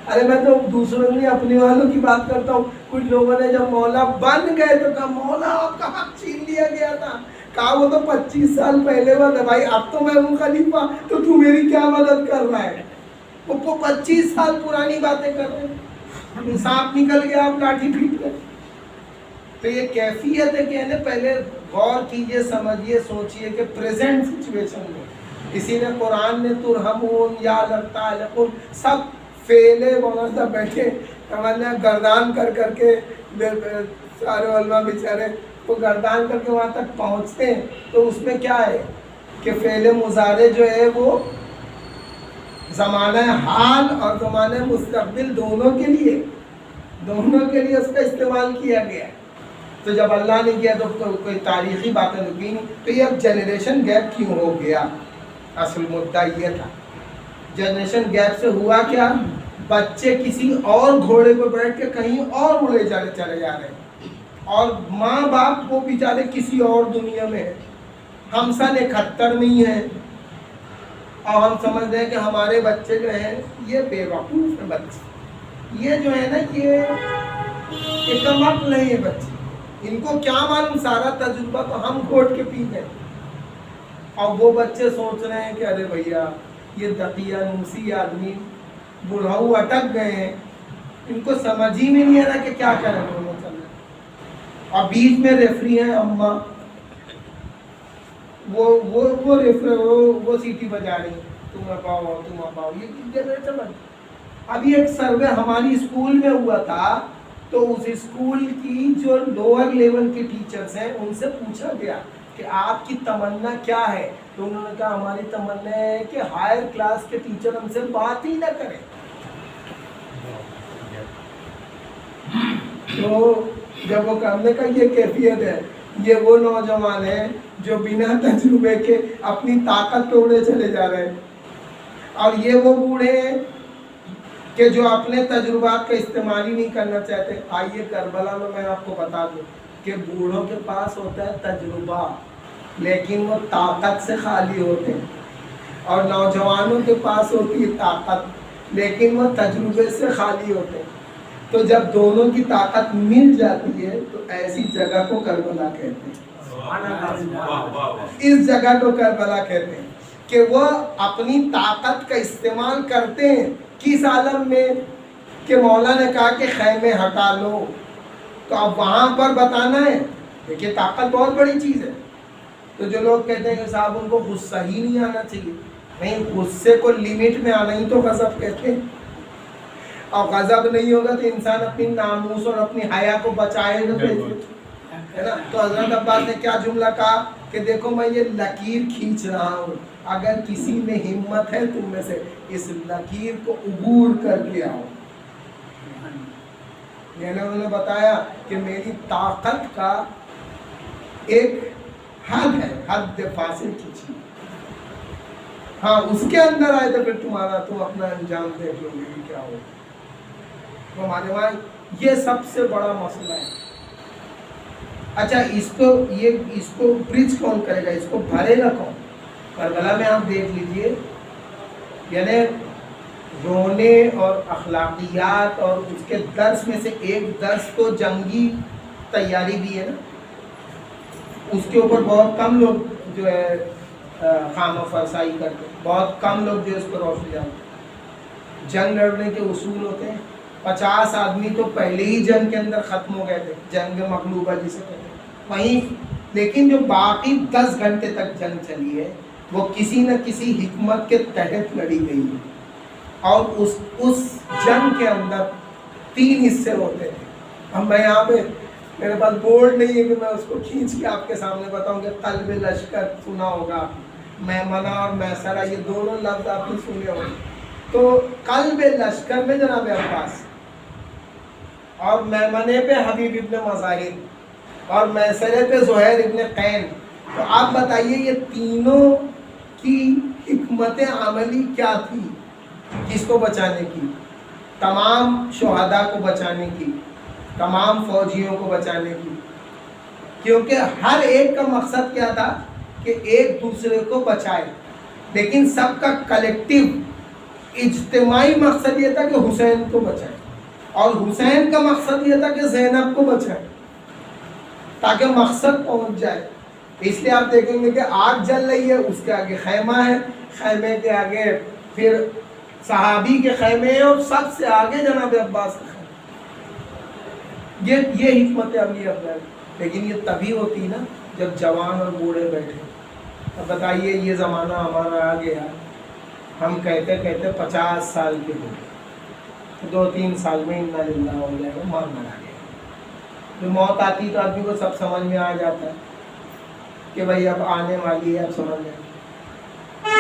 ارے میں تو دوسروں کی اپنے والوں کی بات کرتا ہوں. کچھ لوگوں نے جب مولا بن گئے تو کہا مولا آپ کا حق چھین لیا گیا تھا. کہا وہ تو 25 سال پہلے ہوا تھا بھائی، اب تو میں ہوں خلیفہ، تو تو میری کیا مدد کر رہا ہے؟ وہ 25 سال پرانی باتیں کر رہے ہیں. سانپ نکل گیا آپ لاٹھی پیٹ گئے. تو یہ کیفیت ہے کہ پہلے غور کیجئے، سمجھیے، سوچئے کہ پریزنٹ سچویشن میں کسی نے قرآن میں ترہمون یا لگتا سب فیلے مولانا صاحب بیٹھے تمنا گردان کر کے سارے علماء بیچارے وہ گردان کر کے وہاں تک پہنچتے ہیں. تو اس میں کیا ہے کہ فعل مضارع جو ہے وہ زمانہ حال اور زمانہ مستقبل دونوں کے لیے اس کا استعمال کیا گیا ہے. تو جب اللہ نے کیا تو کوئی تاریخی باتیں لگی نہیں. تو یہ اب جنریشن گیپ کیوں ہو گیا؟ اصل مدعا یہ تھا. جنریشن گیپ سے ہوا کیا؟ بچے کسی اور گھوڑے پہ بیٹھ کے کہیں اور اڑے چلے جا رہے ہیں، اور ماں باپ وہ بیچارے کسی اور دنیا میں ہیں. ہم سن 71 میں ہی ہیں اور ہم سمجھ رہے ہیں کہ ہمارے بچے جو ہیں یہ بے وقوف ہیں. بچے یہ جو ہے نا یہ کم عقل ہے. یہ بچے، ان کو کیا معلوم، سارا تجربہ تو ہم گھوٹ کے پی گئے. اور وہ بچے سوچ رہے ہیں کہ ارے بھیا یہ دقیانوسی آدمی بڑھاؤ اٹک گئے ہیں، ان کو سمجھ ہی میں نہیں آ رہا کہ کیا کریں دونوں چل رہے. اور بیچ میں ریفری ہیں اماں، وہ ریفری وہ سیٹی بجا رہی ہیں، تم اپاؤ. یہ جنریشن ابھی ایک سروے ہماری اسکول میں ہوا تھا. تو اس اسکول کی جو لوور لیول کے ٹیچرز ہیں ان سے پوچھا گیا کہ آپ کی تمنا کیا ہے؟ تو انہوں نے کہا ہماری تمنا ہے کہ ہائر کلاس کے ٹیچر ہم سے بات ہی نہ کریں. تو جب وہ کرنے کا یہ کیفیت ہے، یہ وہ نوجوان ہیں جو بنا تجربے کے اپنی طاقت توڑے چلے جا رہے ہیں، اور یہ وہ بوڑھے ہیں کہ جو اپنے تجربات کا استعمال ہی نہیں کرنا چاہتے. آئیے کربلا میں آپ کو بتا دوں کہ بوڑھوں کے پاس ہوتا ہے تجربہ لیکن وہ طاقت سے خالی ہوتے ہیں، اور نوجوانوں کے پاس ہوتی ہے طاقت لیکن وہ تجربے سے خالی ہوتے ہیں. تو جب دونوں کی طاقت مل جاتی ہے تو ایسی جگہ کو کربلا کہتے ہیں. اس جگہ کو کربلا کہتے ہیں کہ وہ اپنی طاقت کا استعمال کرتے ہیں. کس عالم میں کہ مولا نے کہا کہ خیمے ہٹا لو، تو اب وہاں پر بتانا ہے. دیکھیے طاقت بہت بڑی چیز ہے. تو جو لوگ کہتے ہیں کہ صاحب ان کو غصہ ہی نہیں آنا چاہیے، نہیں، غصے کو لیمٹ میں آنا ہی تو غضب کہتے ہیں. اور غضب نہیں ہوگا تو انسان اپنی ناموس اور اپنی حیا کو بچائے گا ہے نا. تو حضرت عباس نے کیا جملہ کہا کہ دیکھو میں یہ لکیر کھینچ رہا ہوں، اگر کسی میں ہمت ہے تم میں سے اس لکیر کو عبور کر کے آؤ. یعنی انہوں نے بتایا کہ میری طاقت کا ایک حد ہے، حد فاصل کی چیز. ہاں اس کے اندر آئے تو پھر تم اپنا انجام دیکھ لو گے کیا ہو. تو ہمارے وہاں یہ سب سے بڑا مسئلہ ہے. اچھا اس کو برج کون کرے گا، اس کو بھرے گا کون؟ کربلا میں آپ دیکھ لیجئے، یعنی رونے اور اخلاقیات اور اس کے درس میں سے ایک درس تو جنگی تیاری بھی ہے نا، اس کے اوپر بہت کم لوگ جو ہے خام و فرسائی کرتے ہیں، بہت کم لوگ جو اس پر روشنی ڈالتے ہیں۔ جنگ لڑنے کے اصول ہوتے ہیں، 50 آدمی تو پہلے ہی جنگ کے اندر ختم ہو گئے تھے، جنگ مغلوبہ جسے کہتے ہیں وہیں، لیکن جو باقی 10 گھنٹے تک جنگ چلی ہے وہ کسی نہ کسی حکمت کے تحت لڑی گئی ہے، اور اس جنگ کے اندر 3 حصے ہوتے ہیں۔ اب میں یہاں پہ میرے پاس بورڈ نہیں ہے کہ میں اس کو کھینچ کے آپ کے سامنے بتاؤں کہ قلب لشکر سنا ہوگا، میمنہ اور میسرہ یہ دونوں لفظ آپ نے سنے ہوگے۔ تو قلب لشکر میں جناب عباس، اور میمنے پہ حبیب ابن مظاہر، اور میسرے پہ زہیر ابن قین۔ تو آپ بتائیے یہ تینوں کی حکمت عملی کیا تھی کس کو بچانے کی؟ تمام شہداء کو بچانے کی، تمام فوجیوں کو بچانے کی، کیونکہ ہر ایک کا مقصد کیا تھا کہ ایک دوسرے کو بچائے، لیکن سب کا کلیکٹیو اجتماعی مقصد یہ تھا کہ حسین کو بچائے، اور حسین کا مقصد یہ تھا کہ زینب کو بچائے، تاکہ مقصد پہنچ جائے۔ اس لیے آپ دیکھیں گے کہ آگ جل رہی ہے، اس کے آگے خیمہ ہے، خیمے کے آگے پھر صحابی کے خیمے ہیں، اور سب سے آگے جناب عباس کا خیمہ۔ یہ حکمت عملی اپنائی، لیکن یہ تبھی ہوتی نا جب جوان اور بوڑھے بیٹھے۔ اب بتائیے یہ زمانہ ہمارا آ گیا، ہم کہتے کہتے 50 سال کے ہو گئے، 2-3 سال میں انا للہ ہو جائے گا، مر آ گیا۔ جو موت آتی تو آدمی کو سب سمجھ میں آ جاتا ہے کہ بھائی اب آنے والی ہے، اب سمجھ میں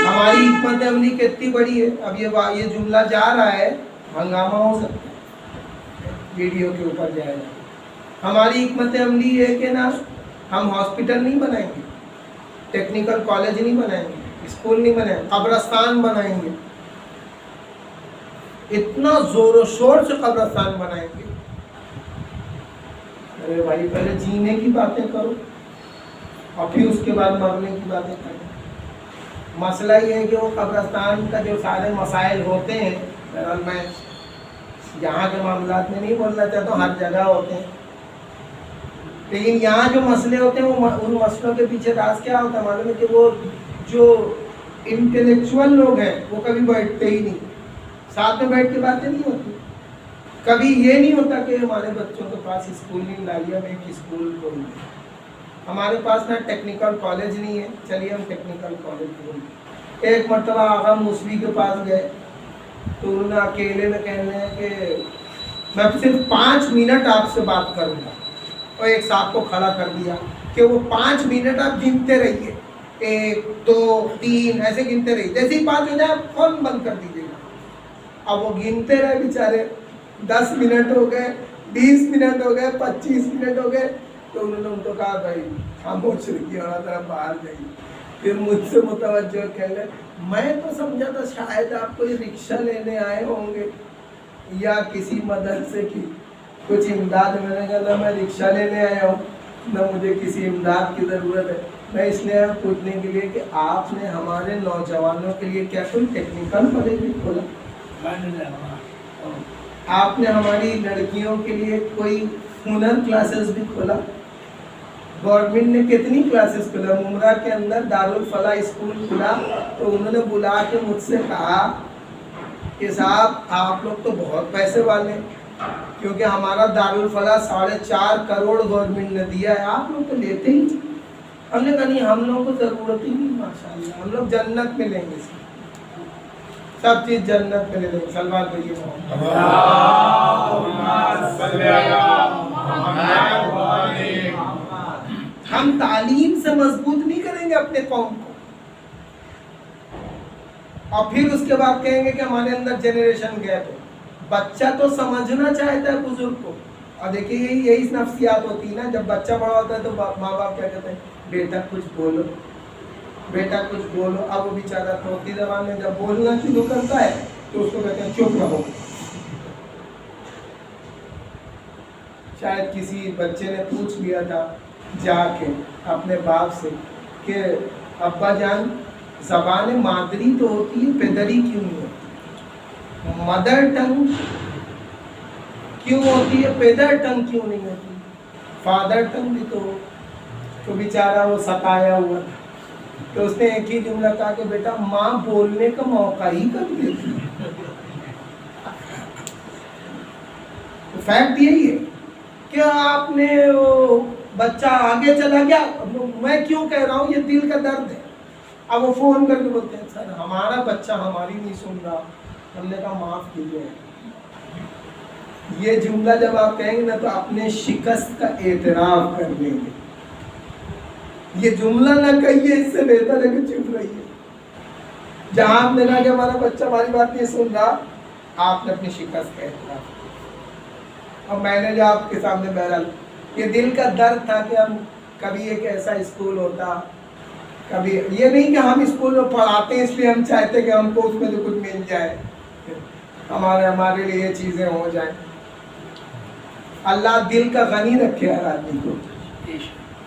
ہماری حکمت عملی کتنی بڑی ہے۔ اب یہ جملہ جا رہا ہے، ہنگامہ ہو سکتا ہے، ویڈیو کے اوپر جائے گا۔ ہماری حکمت عملی ہے کہ نا ہم ہاسپٹل نہیں بنائیں گے، ٹیکنیکل کالج نہیں بنائیں گے، اسکول نہیں بنائیں گے، قبرستان بنائیں گے، اتنا زور و شور سے قبرستان بنائیں گے۔ ارے بھائی پہلے جینے کی باتیں کرو اور پھر اس کے بعد مرنے کی باتیں کرو۔ مسئلہ یہ ہے کہ وہ قبرستان کا جو سارے مسائل ہوتے ہیں، بہرحال میں یہاں کے معاملات میں نہیں بولنا چاہتا ہوں، ہر جگہ ہوتے ہیں، لیکن یہاں جو مسئلے ہوتے ہیں وہ ان مسئلوں کے پیچھے راز کیا ہوتا ہے معلوم ہے کہ وہ جو انٹلیکچوئل لوگ ہیں وہ کبھی بیٹھتے ہی نہیں، ساتھ میں بیٹھ کے باتیں نہیں ہوتی۔ کبھی یہ نہیں ہوتا کہ ہمارے بچوں کے پاس اسکول نہیں لایا، میں ایک اسکول کھول دوں، ہمارے پاس نہ ٹیکنیکل کالج نہیں ہے، چلیے ہم ٹیکنیکل کالج کھول دیں۔ ایک مرتبہ آغا موسوی کے پاس گئے تو انہوں نے اکیلے میں کہنے ہیں کہ میں صرف 5 منٹ آپ سے بات کروں گا، اور ایک صاحب کو کھڑا کر دیا کہ وہ 5 منٹ آپ گنتے رہیے، 1 2 3 ایسے گنتے رہیے، جیسے ہی 5 ہو جائے آپ فون بند کر دیجیے گا۔ اب وہ گنتے رہے بیچارے، 10 منٹ ہو گئے، 20 منٹ ہو گئے، 25 منٹ ہو گئے، تو انہوں نے ان کو کہا بھائی خاموش رکیے اور طرف باہر جائیے۔ پھر مجھ سے متوجہ کہنے میں تو سمجھا تھا شاید آپ کوئی رکشہ لینے آئے ہوں گے یا کسی مدرسے کی کچھ امداد۔ میں نے کہا نہ میں رکشہ لینے آیا ہوں، نہ مجھے کسی امداد کی ضرورت ہے، میں اس لیے پوچھنے کے لیے کہ آپ نے ہمارے نوجوانوں کے لیے کیا کوئی ٹیکنیکل کالج بھی کھولا؟ آپ نے ہماری لڑکیوں کے لیے کوئی ہنر کلاسز بھی کھولا؟ گورنمنٹ نے کتنی کلاسز کھولا، ممرہ کے اندر دارالفلاح اسکول کھلا، تو انہوں نے بلا کے مجھ سے کہا کہ صاحب آپ لوگ تو بہت پیسے والے ہیں، کیونکہ ہمارا دارالفلاح 4.5 کروڑ گورنمنٹ نے دیا ہے، آپ لوگ تو لیتے ہی۔ ہم نے کہا نہیں ہم لوگوں کو ضرورت ہی نہیں، ماشاءاللہ ہم لوگ جنت میں لیں گے، سب چیز جنت میں لے لیں گے۔ سلوات بھائی ہم تعلیم سے مضبوط نہیں کریں گے اپنے قوم کو، اور پھر اس کے بعد کہیں گے کہ ہمارے اندر جنریشن گیپ ہے۔ بچہ تو سمجھنا چاہتا ہے بزرگ کو، اور دیکھیے یہی نفسیات ہوتی ہے نا، جب بچہ بڑا ہوتا ہے تو ماں باپ کیا کہتے ہیں، بیٹا کچھ بولو، بیٹا کچھ بولو۔ اب وہ بیچارہ توتی زبان میں جب بولنا شروع کرتا ہے تو اس کو کہتے ہیں چپ رہو۔ شاید کسی بچے نے پوچھ لیا تھا جا کے اپنے باپ سے کہ ابا جان زبان مادری تو ہوتی ہے، پیدری کیوں نہیں ہوتی؟ مدر ٹنگ کیوں ہوتی ہے، پیدر ٹنگ کیوں نہیں ہوتی؟ فادر ٹنگ بھی تو بیچارہ وہ ستایا ہوا تھا، تو اس نے ایک ہی جملہ کہا کہ بیٹا ماں بولنے کا موقع ہی کب دیتی؟ فیکٹ یہی ہے کہ آپ نے بچہ آگے چلا گیا، میں کیوں کہہ رہا ہوں، یہ دل کا درد ہے۔ اب وہ فون کر کے بولتے ہیں سر ہمارا بچہ ہماری نہیں سن رہا، ہم نے کہا معاف کیجیے۔ یہ جملہ جب آپ کہیں گے نا تو اپنے شکست کا اعتراف کر لیں گے۔ یہ جملہ نہ کہیے، اس سے بہتر ہے کہ چپ رہیے۔ جہاں آپ نے کہا کہ ہمارا بچہ ہماری بات نہیں سن رہا، آپ نے اپنی شکست کا اعتراف۔ اور میں نے جو آپ کے سامنے بہرحال یہ دل کا درد تھا کہ ہم کبھی ایک ایسا اسکول ہوتا، کبھی یہ نہیں کہ ہم اسکول میں پڑھاتے ہیں اس لیے ہم چاہتے کہ ہم کو اس میں جو کچھ مل جائے، ہمارے لیے یہ چیزیں ہو جائیں۔ اللہ دل کا غنی رکھے ہر آدمی کو،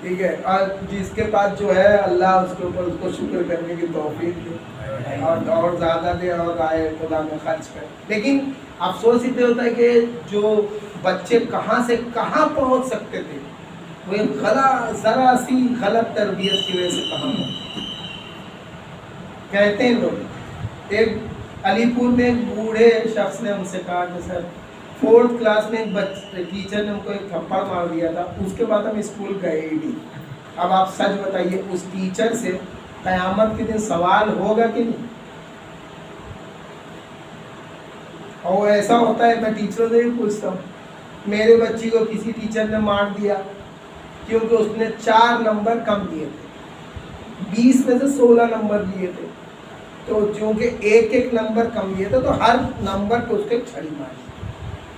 ٹھیک ہے، اور جس کے پاس جو ہے اللہ اس کے اوپر اس کو شکر کرنے کی توفیق دے اور زیادہ دے اور آئے خدا میں خرچ کرے۔ لیکن افسوس اتنے ہوتا ہے کہ جو بچے کہاں سے کہاں پہنچ سکتے تھے وہ ایک ذرا سی غلط تربیت کی وجہ سے کہاں کہتے ہیں لوگ۔ ایک علی پور میں ایک بوڑھے شخص نے ہم سے کہا کہ سر 4th کلاس میں ایک ٹیچر نے ہم کو ایک تھپڑ مار دیا تھا، اس کے بعد ہم اسکول گئے ہی نہیں۔ اب آپ سچ بتائیے اس ٹیچر سے قیامت کے دن سوال ہوگا کہ نہیں؟ اور ایسا ہوتا ہے، میں ٹیچروں سے بھی پوچھتا ہوں، میرے بچی کو کسی ٹیچر نے مار دیا کیونکہ اس نے 4 نمبر کم دیے تھے، 20 میں سے 16 نمبر دیے تھے، تو چونکہ ایک نمبر کم دیے تھے تو ہر نمبر کو اس کے چھڑی ماری۔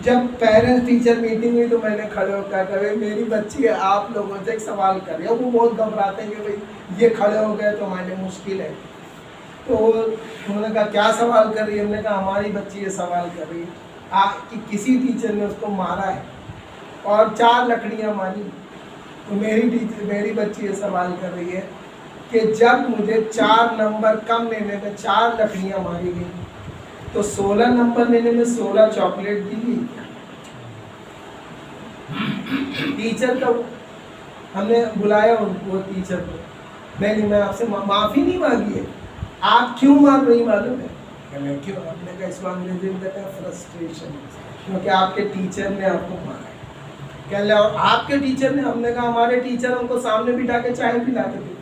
جب پیرنٹس ٹیچر میٹنگ ہوئی تو میں نے کھڑے ہو کر کہ میری بچی ہے، آپ لوگوں سے ایک سوال کر رہی ہے۔ وہ بہت گھبراتے ہیں کہ بھائی یہ کھڑے ہو گئے تو ہمارے لیے مشکل ہے، تو انہوں نے کہا کیا سوال کر رہی ہے؟ ہم نے کہا ہماری بچی یہ سوال کر رہی ہے کہ کسی ٹیچر نے اس کو مارا ہے اور 4 لکڑیاں ماری، تو میری بچی یہ سوال کر رہی ہے کہ جب مجھے 4 نمبر کم لینے میں 4 لکڑیاں ماری گئی تو 16 نمبر لینے میں 16 چاکلیٹ دی گئی۔ ٹیچر کا ہم نے بلایا وہ ٹیچر کو، میں آپ سے معافی نہیں مانگی ہے، آپ کیوں مار رہی معلوم ہے؟ میں کیوں؟ ہم نے کہا اس کو انگریزی میں کہتے ہیں فرسٹریشن، کیونکہ آپ کے ٹیچر نے آپ کو مارا ہے۔ کہہ لیں اور آپ کے ٹیچر نے؟ ہم نے کہا ہمارے ٹیچر ہم کو سامنے بٹھا کے چائے پلاتے تھے،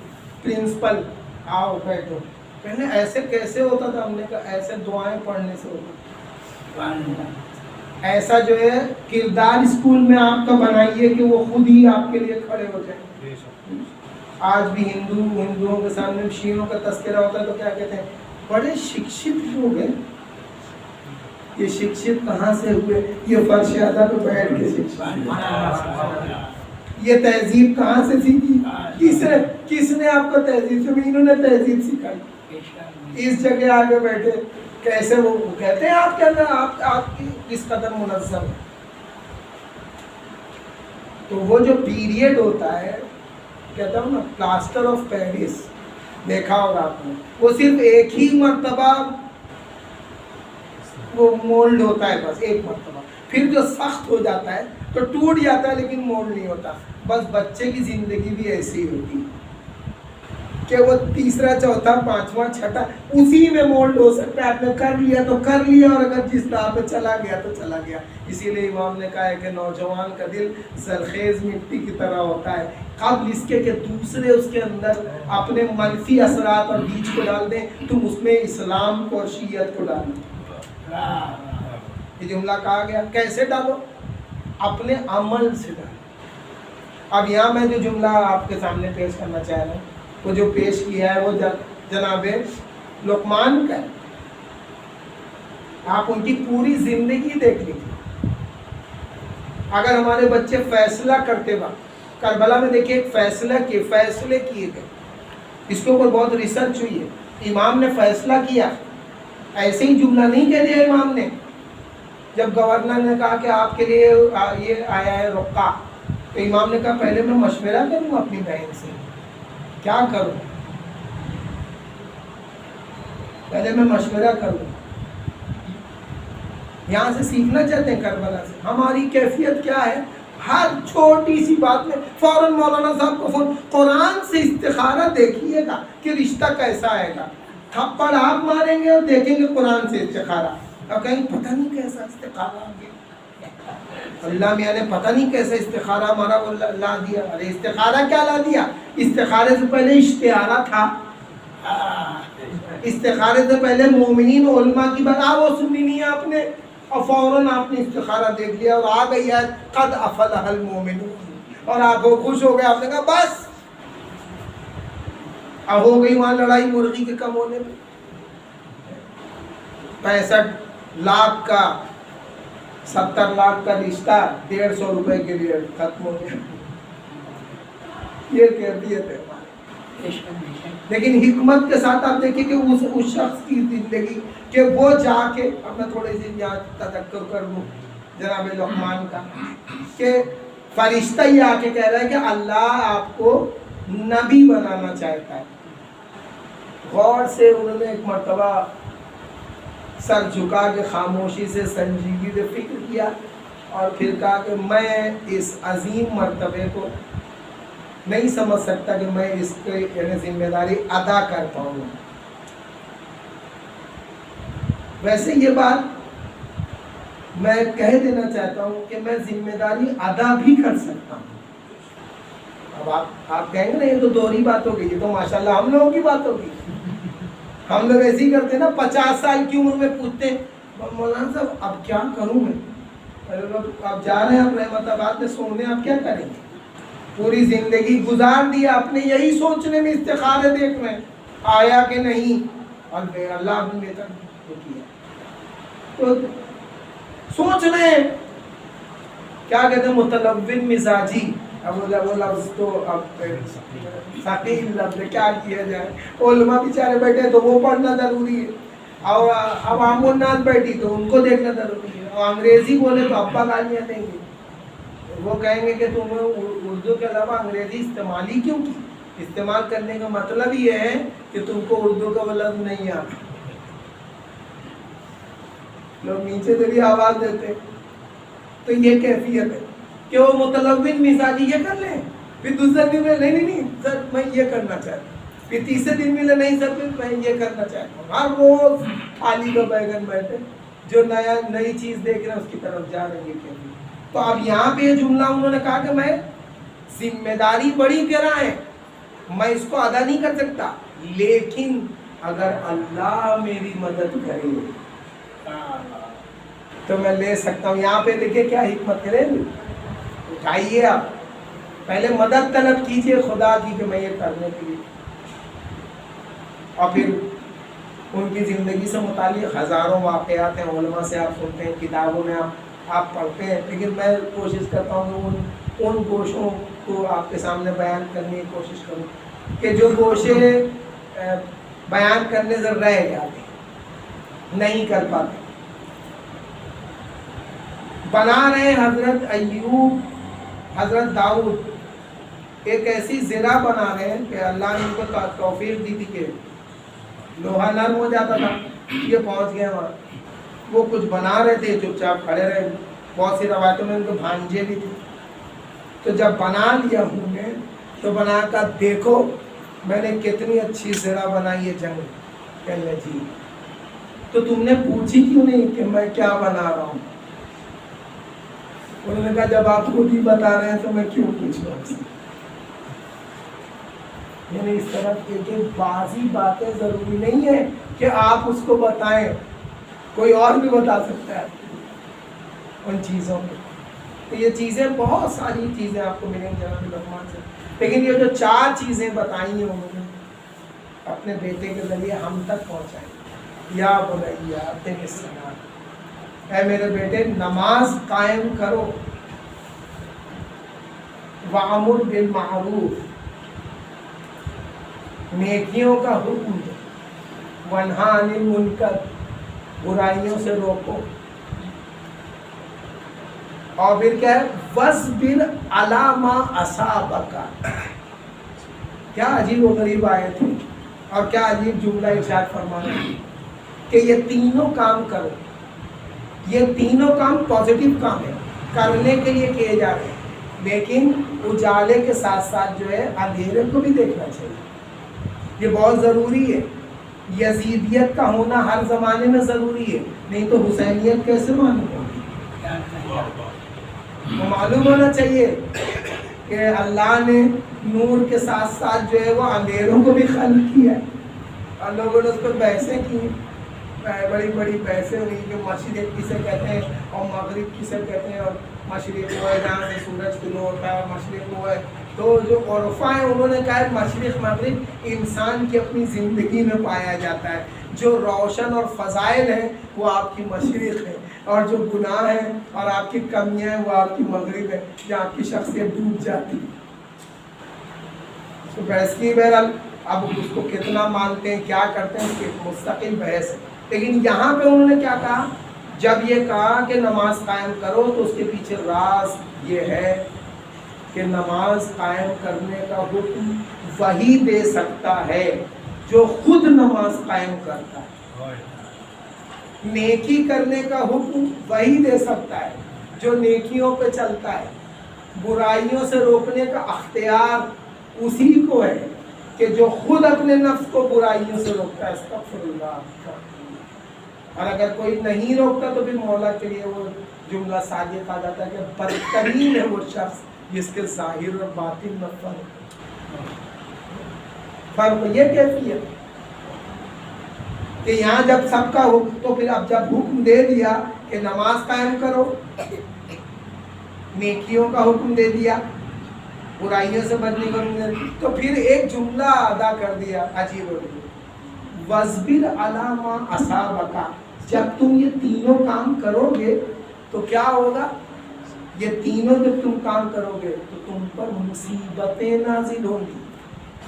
پرنسپل آؤ بیٹھو۔ کہنے ایسے کیسے ہوتا تھا؟ ہم نے کہا ایسے دعائیں پڑھنے سے ہوتا۔ ایسا جو ہے کردار اسکول میں آپ کا بنائیے کہ وہ خود ہی آپ کے لیے کھڑے ہو جائیں۔ آج بھی ہندوؤں کے سامنے شیعوں کا تذکرہ ہوتا ہے تو کیا کہتے ہیں؟ بڑے شکشت لوگ ہیں۔ یہ شکشت کہاں سے ہوئے؟ یہ فرش اعلیٰ پہ بیٹھ کے شکشت۔ یہ تہذیب کہاں سے سیکھی؟ کس نے آپ کو تہذیب سے؟ انہوں نے تہذیب سکھائی۔ اس جگہ آگے بیٹھے کیسے وہ کہتے ہیں آپ کے اندر آپ کی اس قدر منظم ہے۔ تو وہ جو پیریڈ ہوتا ہے، کہتا ہوں نا پلاسٹر آف پیرس، دیکھا ہوگا آپ نے، وہ صرف ایک ہی مرتبہ وہ مولڈ ہوتا ہے، بس ایک مرتبہ، پھر جو سخت ہو جاتا ہے تو ٹوٹ جاتا ہے لیکن مولڈ نہیں ہوتا۔ بس بچے کی زندگی بھی ایسی ہی ہوتی کہ وہ تیسرا چوتھا پانچواں چھٹا اسی میں مولڈ ہو سکتا ہے۔ آپ نے کر لیا تو کر لیا، اور اگر جس راہ پہ چلا گیا تو چلا گیا۔ اسی لیے امام نے کہا ہے کہ نوجوان کا دل زرخیز مٹی کی طرح ہوتا ہے، قبل اس کے کہ دوسرے اس کے اندر اپنے منفی اثرات اور بیج کو ڈال دیں، تم اس میں اسلام کو اور شیعت کو ڈال دیں۔ یہ جملہ کہا گیا، کیسے ڈالو؟ اپنے عمل سے ڈالو۔ اب یہاں میں جو جملہ آپ کے سامنے پیش کرنا چاہ رہا ہوں، وہ جو پیش کیا ہے وہ جناب لقمان کا ہے۔ آپ ان کی پوری زندگی دیکھ لیجیے۔ اگر ہمارے بچے فیصلہ کرتے وقت، کربلا میں دیکھیے ایک فیصلے کیے گئے، اس کے اوپر بہت ریسرچ ہوئی ہے۔ امام نے فیصلہ کیا، ایسے ہی جملہ نہیں کہہ دیا امام نے۔ جب گورنر نے کہا کہ آپ کے لیے یہ آیا ہے رقہ، تو امام نے کہا پہلے میں مشورہ کروں اپنی بہن سے، کیا کروں، پہلے میں مشورہ کروں. یہاں سے سیکھنا چاہتے ہیں کربلا سے. ہماری کیفیت کیا ہے، ہر چھوٹی سی بات میں فوراً مولانا صاحب کو فون. قرآن سے استخارہ دیکھیے گا کہ رشتہ کیسا آئے گا. تھپڑ آپ ماریں گے اور دیکھیں گے قرآن سے استخارہ، اور کہیں پتہ نہیں کیسا استخارہ آ گیا. اللہ میاں نے پتہ نہیں کیسا استخارہ ہمارا وہ لا دیا. ارے استخارہ کیا لا دیا، استخارے سے پہلے اشتہارہ تھا. استخارے سے پہلے مومنین علماء کی بات وہ سنی نہیں ہے آپ نے، اور فوراً آپ نے استخارہ دیکھ لیا اور آ گئی ہے قد افلح المومنون، اور آپ خوش ہو گئے. آپ نے کہا بس اب ہو گئی وہاں لڑائی مرغی کے کم ہونے میں. 65 لاکھ کا 70 لاکھ کا رشتہ 150 روپے کے لیے ختم ہو گیا. یہ کیفیت ہے. لیکن حکمت کے ساتھ آپ دیکھیں کہ اس شخص کی زندگی کہ وہ جا کے، اب میں تھوڑی سی یاد تذکر کر دوں جناب لقمان کا، کہ فرشتہ یہ آ کے کہہ رہا ہے کہ اللہ آپ کو نبی بنانا چاہتا ہے. غور سے انہوں نے ایک مرتبہ سر جھکا کے خاموشی سے سنجیدگی سے فکر کیا اور پھر کہا کہ میں اس عظیم مرتبے کو نہیں سمجھ سکتا کہ میں اس کی ذمہ داری ادا کر پاؤں. ویسے یہ بات میں کہہ دینا چاہتا ہوں کہ میں ذمہ داری ادا بھی کر سکتا ہوں. اب آپ کہیں گے نا یہ تو دوہری بات ہو گئی، یہ تو ماشاءاللہ ہم لوگوں کی بات ہوگی. ہم لوگ ایسے ہی کرتے ہیں نا، 50 سال کی عمر میں پوچھتے ہیں مولانا صاحب اب کیا کروں میں. آپ جا رہے ہیں اب رحمت آباد میں سونے، آپ کیا کریں گے؟ پوری زندگی گزار دیا اپنے یہی سوچنے میں، استخارے دیکھ رہے ہیں آیا کہ نہیں، اور اللہ نے بہتر کیا. تو سوچ رہے ہیں کیا کہتے ہیں متلون مزاجی. اب وہ لفظ تو اب ثقیل لفظ، کیا کیا جائے. علماء بیچارے بیٹھے تو وہ پڑھنا ضروری ہے، اور عوام الناس بیٹھی تو ان کو دیکھنا ضروری ہے. اور انگریزی بولے تو ابا گالیاں دیں گے، وہ کہیں گے کہ تم اردو کے علاوہ انگریزی استعمال ہی کیوں کی. استعمال کرنے کا مطلب یہ ہے کہ تم کو اردو کا لفظ نہیں آتا. لوگ نیچے سے بھی آواز دیتے. تو یہ کیفیت ہے کہ وہ متلون مزاجی یہ کر لیں، پھر دوسرے دن میں نہیں سر میں یہ کرنا چاہتا ہوں، پھر تیسرے دن میں نہیں سر میں یہ کرنا چاہتا ہوں. ہر روز تھالی کا بیگن بیٹھے، جو نئی چیز دیکھ رہے ہیں اس کی طرف جا رہے ہیں. تو اب یہاں پہ یہ جملہ انہوں نے کہا کہ میں ذمہ داری بڑی گرا ہے، میں اس کو ادا نہیں کر سکتا، لیکن اگر اللہ میری مدد کرے تو میں لے سکتا ہوں. یہاں پہ دیکھیں کیا حکمت کرے. اٹھائیے آپ پہلے مدد طلب کیجئے خدا کی کہ میں یہ کرنے کے لیے، اور پھر ان کی زندگی سے متعلق ہزاروں واقعات ہیں، علماء سے آپ سنتے ہیں، کتابوں میں آپ پڑھتے ہیں. لیکن میں کوشش کرتا ہوں کہ ان گوشوں کو آپ کے سامنے بیان کرنے کی کوشش کروں کہ جو گوشے بیان کرنے سے رہ جاتے نہیں کر پاتے. بنا رہے حضرت ایوب، حضرت داؤد ایک ایسی زرہ بنا رہے ہیں کہ اللہ نے ان کو توفیق دی تھی کہ لوہا نرم ہو جاتا تھا. یہ پہنچ گئے وہاں، وہ کچھ بنا رہے تھے، چپ چاپ کھڑے رہے. بہت سی روایتوں میں ان کو بھانجے بھی تھے. تو جب بنا لیا ہوں نے تو بنا کر دیکھو میں نے کتنی اچھی زرہ بنائی ہے جنگ. کہنے جی تو تم نے پوچھی کیوں نہیں کہ میں کیا بنا رہا ہوں؟ انہوں نے کہا جب آپ خود ہی بتا رہے ہیں تو میں کیوں پوچھوں آپ سے. یعنی اس طرح کہ بعضی باتیں ضروری نہیں ہے کہ آپ اس کو بتائیں، کوئی اور بھی بتا سکتا ہے ان چیزوں میں. تو یہ چیزیں بہت ساری چیزیں آپ کو ملیں گی جناب لقمان سے. لیکن یہ جو 4 چیزیں بتائی ہیں انہوں نے اپنے بیٹے کے ذریعے ہم تک پہنچائی. یا بنیا اقم الصلاۃ، اے میرے بیٹے نماز قائم کرو، وامر بالمعروف، نیکیوں کا حکم دو، ونہا عن المنکر، برائیوں سے روکو. اور پھر کیا ہے وَاصْبِرْ عَلَىٰ مَا أَصَابَكَ. کیا عجیب و غریب آیت ہے اور کیا عجیب جملہ ارشاد فرمانا ہے کہ یہ تینوں کام کرو. یہ تینوں کام پازیٹیو کام ہے، کرنے کے لیے کیے جا رہے ہیں، لیکن اجالے کے ساتھ ساتھ جو ہے اندھیرے کو بھی دیکھنا چاہیے. یہ بہت ضروری ہے. یزیدیت کا ہونا ہر زمانے میں ضروری ہے، نہیں تو حسینیت کیسے معلوم ہوگی؟ وہ معلوم ہونا چاہیے کہ اللہ نے نور کے ساتھ ساتھ جو ہے وہ اندھیروں کو بھی خلق کیا ہے. اور لوگوں نے اس پر بحثیں کی، بڑی بڑی بحثیں ہوئی کہ مشرق کسے کہتے ہیں اور مغرب کسے کہتے ہیں، اور مشرق وہ ہے جہاں سے سورج طلوع ہوتا ہے، اور مشرق وہ ہے. تو جو عرفا ہیں انہوں نے کہا ہے مشرق مغرب انسان کی اپنی زندگی میں پایا جاتا ہے. جو روشن اور فضائل ہیں وہ آپ کی مشرق ہے، اور جو گناہ ہیں اور آپ کی کمیاں ہیں وہ آپ کی مغرب ہے، جہاں آپ کی شخصیت ڈوب جاتی ہے. تو بحث کی بہرحال اب اس کو کتنا مانتے ہیں کیا کرتے ہیں اس کی مستقل بحث ہے. لیکن یہاں پہ انہوں نے کیا کہا؟ جب یہ کہا کہ نماز قائم کرو تو اس کے پیچھے راز یہ ہے کہ نماز قائم کرنے کا حکم وہی دے سکتا ہے جو خود نماز قائم کرتا ہے. نیکی کرنے کا حکم وہی دے سکتا ہے جو نیکیوں پہ چلتا ہے. برائیوں سے روکنے کا اختیار اسی کو ہے کہ جو خود اپنے نفس کو برائیوں سے روکتا ہے. استغفر اللہ. اور اگر کوئی نہیں روکتا تو پھر مولا کے لیے وہ جملہ صادق آ جاتا ہے کہ بدترین ہے وہ شخص جس کے ظاہر اور باطن میں فرق. یہ کیفیت کہ یہاں جب سب کا حکم، تو پھر اب جب حکم دے دیا کہ نماز قائم کرو، نیکیوں کا حکم دے دیا، برائیوں سے بچنے کا حکم دے دیا، تو پھر ایک جملہ ادا کر دیا عجیب و غریب، وَاصْبِرْ عَلَىٰ مَا أَصَابَكَ. جب تم یہ تینوں کام کرو گے تو کیا ہوگا؟ یہ تینوں جب تم کام کرو گے تو تم پر مصیبتیں نازل ہوں گی.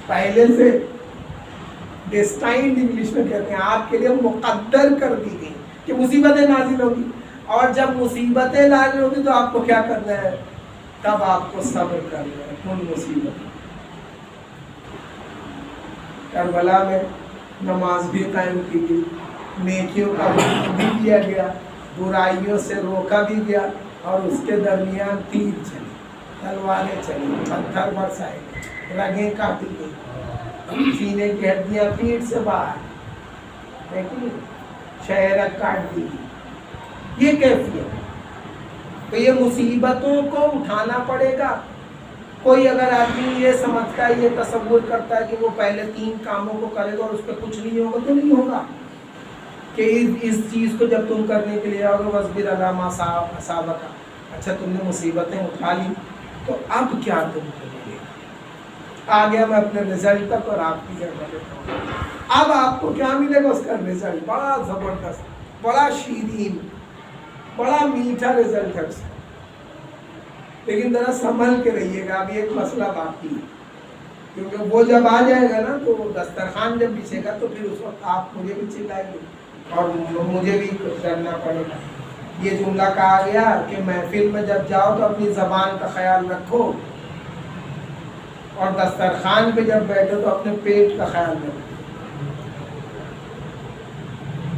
پہلے سے ڈیسٹائنڈ انگلش میں کہتے ہیں، آپ کے لیے مقدر کر دی گئی کہ مصیبتیں نازل ہوگی. اور جب مصیبتیں نازل ہوگی تو آپ کو کیا کرنا ہے؟ تب آپ کو صبر کرنا ہے ان مصیبتوں. کربلا میں نماز بھی قائم کی گئی، نیکیوں کا حکم بھی دیا گیا، برائیوں سے روکا بھی گیا، اور اس کے درمیان تیر چلی، تلواریں چلی، پتھر برسائے گئے، رگیں کاٹی گئی، سینے کی ہڈیاں پیٹ سے باہر، لیکن شہرک کاٹ دی گئی. یہ کیفیت. تو یہ مصیبتوں کو اٹھانا پڑے گا. کوئی اگر آدمی یہ سمجھتا ہے، یہ تصور کرتا ہے کہ وہ پہلے تین کاموں کو کرے گا اور اس پہ کچھ نہیں ہوگا، تو نہیں ہوگا. کہ اس چیز کو جب تم کرنے کے لیے آؤ گے وَاصْبِرْ عَلَىٰ مَا أَصَابَكَ، اچھا تم نے مصیبتیں اٹھا لی تو اب کیا تم کرو گے؟ آ گیا میں اپنے رزلٹ تک اور آپ کی جگہ دیتا ہوں. اب آپ کو کیا ملے گا؟ اس کا رزلٹ بڑا زبردست، بڑا شیرین، بڑا میٹھا رزلٹ ہے اس کا. لیکن ذرا سنبھل کے رہیے گا، ابھی ایک مسئلہ باقی ہے، کیونکہ وہ جب آ جائے گا نا تو دسترخوان جب بچھے گا تو پھر اس وقت آپ مجھے بھی چلائیں گے اور مجھے بھی کچھ کرنا پڑے گا. یہ جملہ کہا گیا کہ محفل میں جب جاؤ تو اپنی زبان کا خیال رکھو، اور دسترخوان پہ جب بیٹھو تو اپنے پیٹ کا خیال رکھو.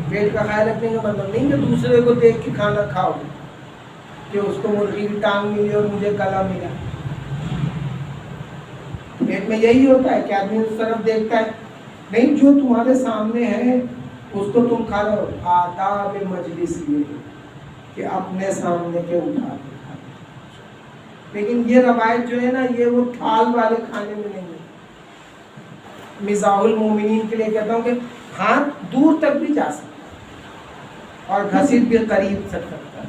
پیٹ کا خیال رکھنے کا مطلب نہیں کہ دوسرے کو دیکھ کے کھانا کھاؤ کہ اس کو مرغی کی ٹانگ ملی اور مجھے گلا ملا. پیٹ میں یہی ہوتا ہے کہ آدمی اس طرف دیکھتا ہے، نہیں جو تمہارے سامنے ہے اس کو تم کھا لو. آداب مجلس یہ کہ اپنے سامنے کے اٹھا دے. لیکن یہ روایت جو ہے نا یہ وہ تھال والے کھانے میں نہیں ہے. مزاح المومنین کے لیے کہتا ہوں کہ ہاتھ دور تک بھی جا سکتا اور گھسیٹ بھی قریب سے سکتا ہے.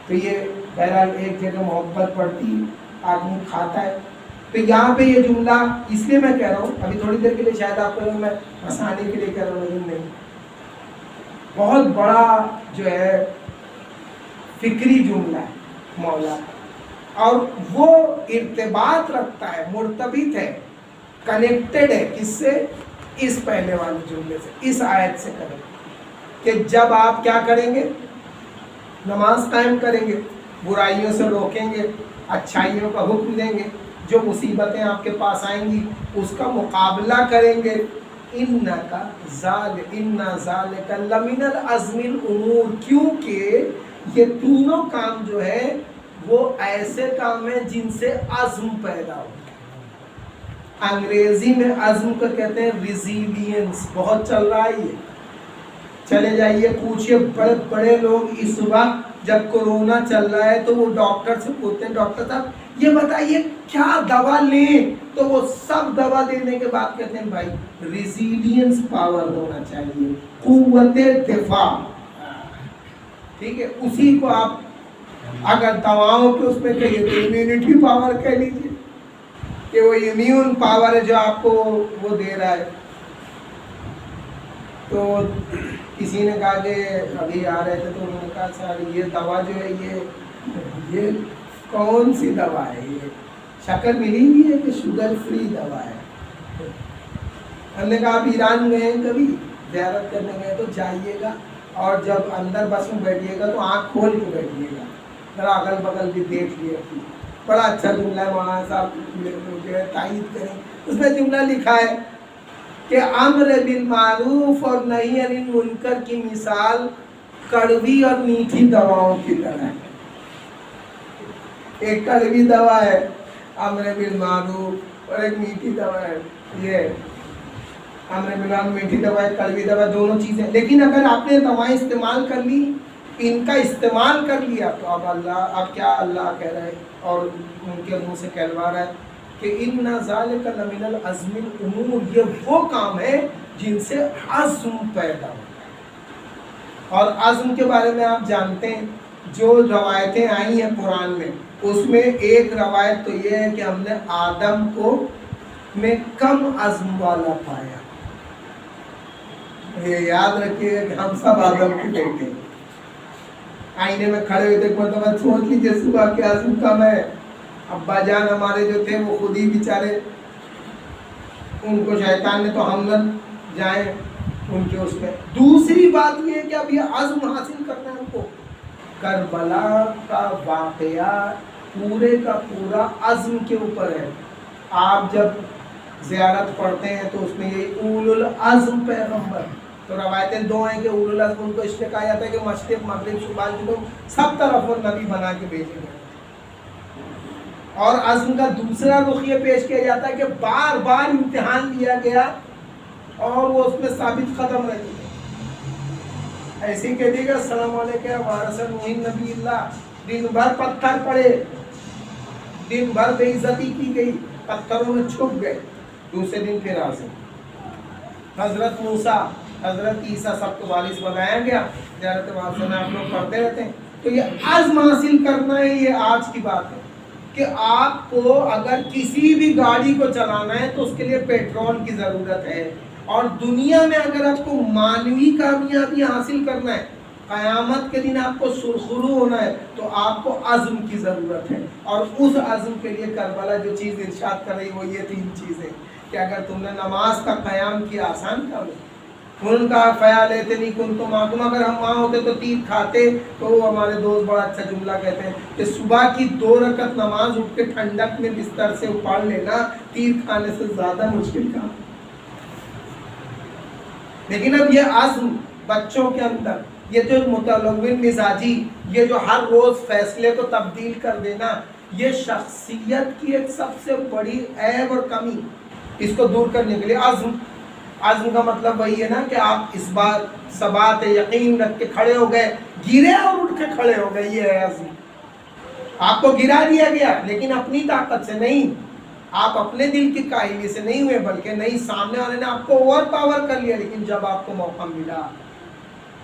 تو یہ بہرحال ایک جگہ محبت پڑتی، آدمی کھاتا ہے. تو یہاں پہ یہ جملہ اس لیے میں کہہ رہا ہوں، ابھی تھوڑی دیر کے لیے شاید آپ کو میں ہنسانے کے لیے کہہ رہا ہوں، لیکن نہیں، بہت بڑا جو ہے فکری جملہ ہے مولا، اور وہ ارتباط رکھتا ہے، مرتبط ہے، کنیکٹڈ ہے کس سے؟ اس پہلے والے جملے سے، اس آیت سے کریں کہ جب آپ کیا کریں گے؟ نماز قائم کریں گے، برائیوں سے روکیں گے، اچھائیوں کا حکم دیں گے، جو مصیبتیں آپ کے پاس آئیں گی اس کا مقابلہ کریں گے۔ ان ذالک لمن العزم الامور، کیونکہ یہ تینوں کام جو ہے وہ ایسے کام ہیں جن سے عزم پیدا ہوتا ہے۔ انگریزی میں عزم کو کہتے ہیں ریزیلینس، بہت چل رہا ہے یہ، چلے جائیے پوچھئے بڑے بڑے لوگ اس وقت جب کورونا چل رہا ہے تو وہ ڈاکٹر سے پوچھتے ہیں ڈاکٹر صاحب یہ بتائیے کیا دوا لیں، تو وہ سب دوا دینے کے بعد کہتے ہیں بھائی ریزیلینس پاور ہونا چاہیے، قوت دفاع، ٹھیک ہے، اسی کو آپ اگر دواؤں کے اس میں کہیے تو امیونٹی پاور کہہ لیجیے کہ وہ امیون پاور ہے جو آپ کو وہ دے رہا ہے۔ تو کسی نے کہا کہ ابھی آ رہے تھے تو انہوں نے کہا سر یہ دوا جو ہے یہ کون سی دوا ہے، یہ شکر ملی ہوئی ہے کہ شوگر فری دوا ہے؟ ہم نے کہا آپ ایران گئے ہیں کبھی زیارت کرنے گئے تو جائیے گا اور جب اندر بس میں بیٹھیے گا تو آنکھ کھول کے بیٹھیے گا، ذرا اگل بغل بھی دیکھ لیے۔ بڑا اچھا جملہ ہے، مولانا صاحب جو ہے تائید کریں، اس میں جملہ لکھا ہے کہ امر بالمعروف اور نہی عن المنکر کی مثال کڑوی اور میٹھی دواؤں کی طرح ہے۔ ایک کڑوی دوا ہے امر بالمعروف اور ایک میٹھی دوا ہے، یہ امر بالمعروف میٹھی دوا ہے، کڑوی دوا، دونوں چیزیں۔ لیکن اگر آپ نے دوائیں استعمال کر لی، ان کا استعمال کر لیا، تو اب کیا اللہ کہہ رہا ہے اور ان کے منہ سے کہلوا رہا ہے کہ ان ذالک لمن العزم الامور، یہ وہ کام ہے جن سے عزم پیدا ہوتا ہے۔ اور عزم کے بارے میں آپ جانتے ہیں جو روایتیں آئی ہیں قرآن میں، اس میں ایک روایت تو یہ ہے کہ ہم نے آدم کو میں کم عزم والا پایا۔ یہ یاد رکھیے کہ ہم سب آدم کے بیٹے ہیں۔ آئینے میں کھڑے ہوئے تھے، کوئی تو سوچ لیجیے صبح کے عزم کم ہے۔ ابا جان ہمارے جو تھے وہ خود ہی بیچارے، ان کو شیطان نے تو ہم نہ جائیں ان کے اس میں۔ دوسری بات یہ ہے کہ اب یہ عزم حاصل کرنا ہے ہم کو۔ کربلا کا واقعہ پورے کا پورا عزم کے اوپر ہے۔ آپ جب زیارت پڑھتے ہیں تو اس میں یہ اولو العزم پیغمبر، تو روایتیں دو ہیں کہ اولو العزم ان کو اس لیے کہا جاتا ہے کہ مشرق مغرب شمال جنوب سب طرف وہ نبی بنا کے بھیجے گئے۔ اور عزم کا دوسرا رخ یہ پیش کیا جاتا ہے کہ بار بار امتحان لیا گیا اور وہ اس میں ثابت قدم رہی۔ ایسے ہی کہہ دیے گا السلام علیکم وارث نوح نبی اللہ، دن بھر پتھر پڑے، دن بھر بے عزتی کی گئی، پتھروں میں چھپ گئے، دوسرے دن پھر حاصل۔ حضرت موسیٰ، حضرت عیسیٰ سب کو وارث بنایا گیا، زیارت وارث میں آپ لوگ پڑھتے رہتے ہیں۔ تو یہ عزم حاصل کرنا ہے، یہ آج کی بات ہے کہ آپ کو اگر کسی بھی گاڑی کو چلانا ہے تو اس کے لیے پیٹرول کی ضرورت ہے، اور دنیا میں اگر آپ کو مانوی کامیابی حاصل کرنا ہے، قیامت کے دن آپ کو سرخرو ہونا ہے، تو آپ کو عزم کی ضرورت ہے۔ اور اس عزم کے لیے کربلا جو چیز ارشاد کر رہی وہ یہ تین چیزیں کہ اگر تم نے نماز کا قیام کیا، آسان کام ہے۔ ان کا خیال ہے نہیں کن تم اگر ہم وہاں ہوتے تو تیر کھاتے، تو وہ ہمارے دوست بڑا اچھا جملہ کہتے ہیں کہ صبح کی 2 رکعت نماز اٹھ کے ٹھنڈک میں بستر سے پڑھ لینا تیر کھانے سے زیادہ مشکل کام۔ لیکن اب یہ عزم بچوں کے اندر، یہ جو متلون مزاجی، یہ جو ہر روز فیصلے کو تبدیل کر دینا، یہ شخصیت کی ایک سب سے بڑی عیب اور کمی، اس کو دور کرنے کے لیے عزم کا مطلب وہی ہے نا کہ آپ اس بات ثبات یقین رکھ کے کھڑے ہو گئے، گرے اور اٹھ کے کھڑے ہو گئے، یہ ہے عزم۔ آپ کو گرا دیا گیا لیکن اپنی طاقت سے نہیں، آپ اپنے دل کی کاہلی سے نہیں ہوئے، بلکہ نہیں، سامنے والے نے آپ کو اوور پاور کر لیا، لیکن جب آپ کو موقع ملا،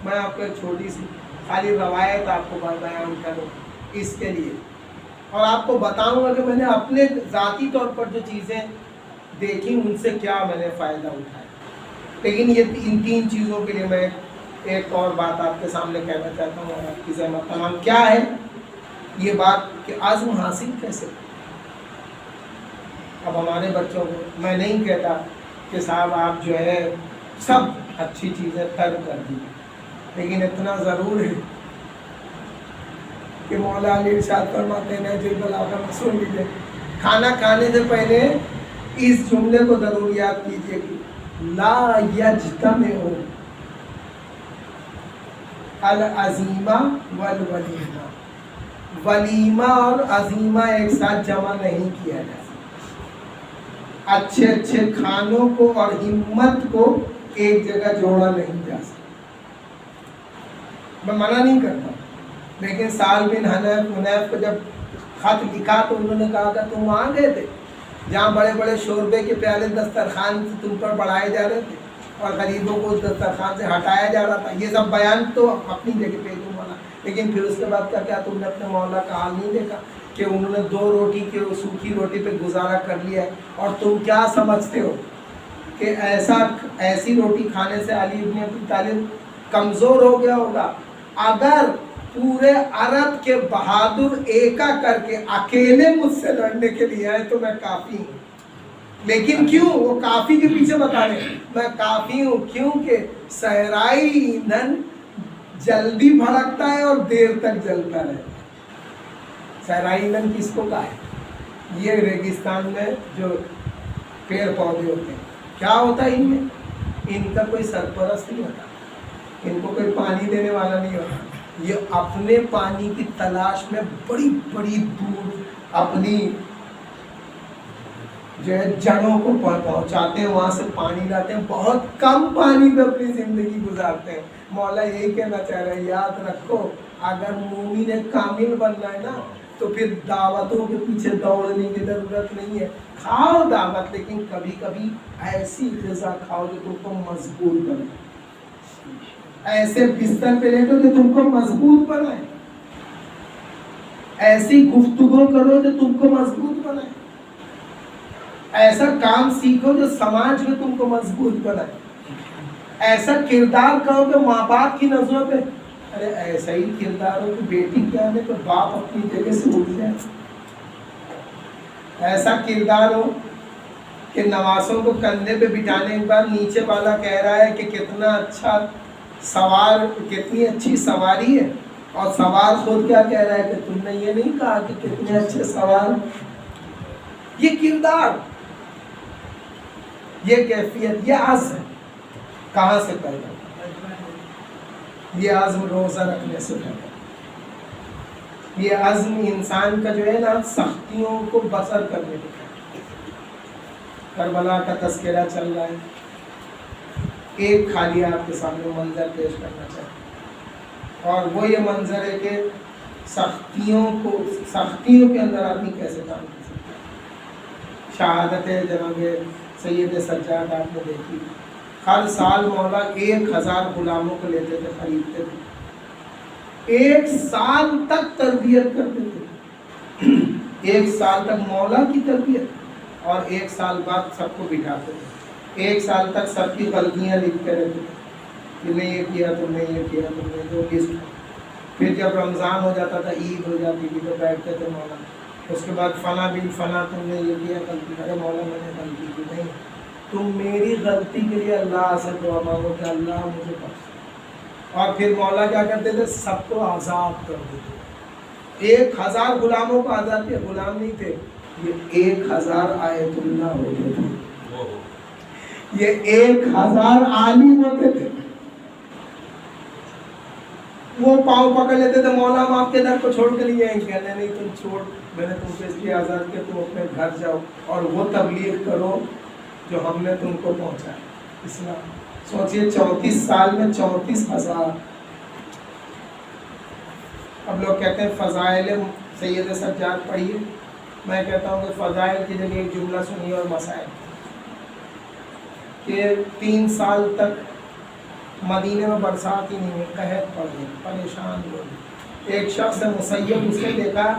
میں آپ کو ایک چھوٹی سی خالی روایت آپ کو بیان کروں اس کے لیے، اور آپ کو بتاؤں گا کہ میں نے اپنے ذاتی طور پر جو چیزیں دیکھی ان سے کیا میں نے فائدہ اٹھایا۔ لیکن یہ ان 3 چیزوں کے لیے میں ایک اور بات آپ کے سامنے کہنا چاہتا ہوں، اور آپ کی زحمت تمام کیا ہے یہ بات کہ عزم حاصل کیسے۔ اب ہمارے بچوں کو میں نہیں کہتا کہ صاحب آپ جو ہے سب اچھی چیزیں ترک کر دی، لیکن اتنا ضرور ہے کہ مولا علی ارشاد فرماتے ہیں نہج البلاغہ میں سن لیجیے، کھانا کھانے سے پہلے اس جملے کو ضرور یاد کیجیے کہ لا یجتمع العزیمہ والولیمہ، ولیمہ اور عزیمہ ایک ساتھ جمع نہیں کیا جا سکتا، اچھے اچھے کھانوں کو اور ہمت کو ایک جگہ جوڑا نہیں جا سکتا۔ میں منع نہیں کرتا، لیکن سال بن حنیف کو جب خط لکھا تو انہوں نے کہا کہ تم وہاں گئے تھے جہاں بڑے بڑے شوربے کے پیالے دسترخوان سے تم پر بڑھائے جا رہے تھے اور غریبوں کو اس دسترخوان سے ہٹایا جا رہا تھا۔ یہ سب بیان تو اپنی جگہ پہ تم والا، لیکن پھر اس کے بعد کیا تم نے اپنے مولا کا حال نہیں دیکھا کہ انہوں نے 2 روٹی کے سوکھی روٹی پہ گزارا کر لیا ہے، اور تم کیا سمجھتے ہو کہ ایسی روٹی کھانے سے علی ابن ابی طالب کمزور ہو گیا ہوگا؟ اگر پورے عرب کے بہادر ایکا کر کے اکیلے مجھ سے لڑنے کے لیے آئے تو میں کافی ہوں۔ لیکن کیوں؟ وہ کافی کے پیچھے بتا رہے ہیں، میں کافی ہوں کیونکہ صحرائی ایندھن جلدی بھڑکتا ہے اور دیر تک جلتا رہتا ہے۔ صحرائی ایندھن کس کو کہا ہے؟ یہ ریگستان میں جو پیڑ پودے ہوتے ہیں، کیا ہوتا ہے ان میں؟ ان کا کوئی سرپرست نہیں ہوتا، ان کو کوئی پانی دینے والا نہیں ہوتا، یہ اپنے پانی کی تلاش میں بڑی بڑی دور اپنی جو ہے جڑوں کو پہنچاتے ہیں، وہاں سے پانی لاتے ہیں، بہت کم پانی پہ اپنی زندگی گزارتے ہیں۔ مولا یہی کہنا چاہ رہے ہیں، یاد رکھو اگر مومن کامل بننا ہے نا تو پھر دعوتوں کے پیچھے دوڑنے کی ضرورت نہیں ہے۔ کھاؤ دعوت، لیکن کبھی کبھی ایسی غذا کھاؤ جو تم کو مضبوط بنائے، ایسے بستر پہ لیٹو جو تم کو مضبوط بنائے، ایسی گفتگو کرو جو تم کو مضبوط بنائے، ایسا کام سیکھو جو سماج میں تم کو مضبوط بنائے، ایسا کردار کرو کہ ماں باپ کی نظروں پہ ارے ایسا ہی کردار ہو کہ بیٹی کیا ہے تو باپ اپنی جگہ سے اٹھ جائے، ایسا کردار ہو کہ نواسوں کو کندھے پہ بٹھانے کے بعد نیچے والا کہہ رہا ہے کہ کتنا اچھا سوار، کتنی اچھی سواری ہے، اور سوار خود کیا کہہ رہا ہے کہ تم نے یہ نہیں کہا کہ کتنے اچھے سوار۔ یہ کردار، یہ کیفیت، یہ عزم کہاں سے پیدا ہوتا ہے؟ یہ عزم روزہ رکھنے سے پیدا ہوتا ہے۔ یہ عزم انسان کا جو ہے نا سختیوں کو بسر کرنے کا۔ کربلا کا تذکرہ چل رہا ہے، ایک خالی آپ کے سامنے منظر پیش کرنا چاہتا ہوں، اور وہ یہ منظر ہے کہ سختیوں کے اندر آدمی کیسے کام کر سکتا ہے۔ شہادت جناب سید سجاد آپ نے دیکھی، ہر سال مولا 1000 غلاموں کو لیتے تھے، خریدتے تھے، 1 سال تک تربیت کرتے تھے، 1 سال تک مولا کی تربیت، اور 1 سال بعد سب کو بٹھاتے تھے، 1 سال تک سب کی غلطیاں لکھتے رہتے تھے، تم نے یہ کیا، تم نے یہ کیا، تم نے جو لسٹ۔ پھر جب رمضان ہو جاتا تھا، عید ہو جاتی تھی تو بیٹھتے تھے مولا، اس کے بعد فلاں بن فلاں تم نے یہ کیا غلطی، ارے مولا میں نے غلطی کی نہیں، تم میری غلطی کے لیے اللہ سے دعا مانگو کہ اللہ مجھے بخش۔ اور پھر مولا کیا کرتے تھے؟ سب کو آزاد کر دیتے، 1000 غلاموں کو آزاد کیا، غلام نہیں تھے، یہ 1000 آیت اللہ ہوتے تھے، یہ 1000 عالم ہوتے تھے۔ وہ پاؤں پکڑ لیتے تھے، مولا ہم آپ کے در کو چھوڑ کے لیے آئیں، کہنے نہیں تم چھوڑ، میں نے تم کو اس لیے آزاد کیا تم اپنے گھر جاؤ اور وہ تبلیغ کرو جو ہم نے تم کو پہنچایا اسلام۔ سوچئے 34 سال میں 34,000۔ اب لوگ کہتے ہیں فضائل سید سجاد پڑھیے، میں کہتا ہوں کہ فضائل کی جگہ ایک جملہ سنیے اور مسائل، کہ 3 سال تک مدینے میں برسات ہی نہیں ہوئی، قحط پڑ گئی، پریشان لوگ۔ ایک شخص مسیب اس نے دیکھا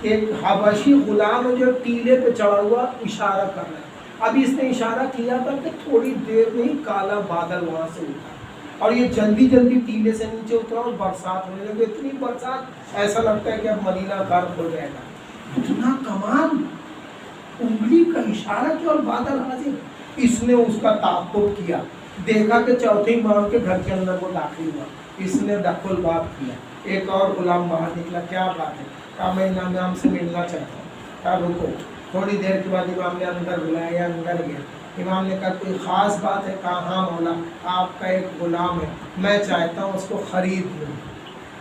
کہ ایک حبشی غلام جو ٹیلے پہ چڑھا ہوا اشارہ کر رہا ہے، ابھی اس نے اشارہ کیا تھا کہ تھوڑی دیر میں ہی کالا بادل وہاں سے اٹھا اور یہ جلدی جلدی ٹیلے سے نیچے اترا اور برسات ہونے لگی، اتنی برسات ایسا لگتا ہے کہ اب مدینہ غرق ہو جائے گا۔ اتنا کمال، انگلی کا اشارہ کیا اور بادل حاضر۔ اس نے اس کا تعاقب کیا، دیکھا کہ چوتھے امام کے گھر کے اندر وہ داخل ہوا، اس نے دخل باب کیا، ایک اور غلام باہر نکلا، کیا بات ہے؟ کہا میں امام سے ملنا چاہتا ہوں۔ کہا رکو۔ تھوڑی دیر کے بعد امام نے اندر بلایا، اندر گیا۔ امام نے کہا کوئی خاص بات ہے؟ کہا ہاں مولا، آپ کا ایک غلام ہے، میں چاہتا ہوں اس کو خرید لوں،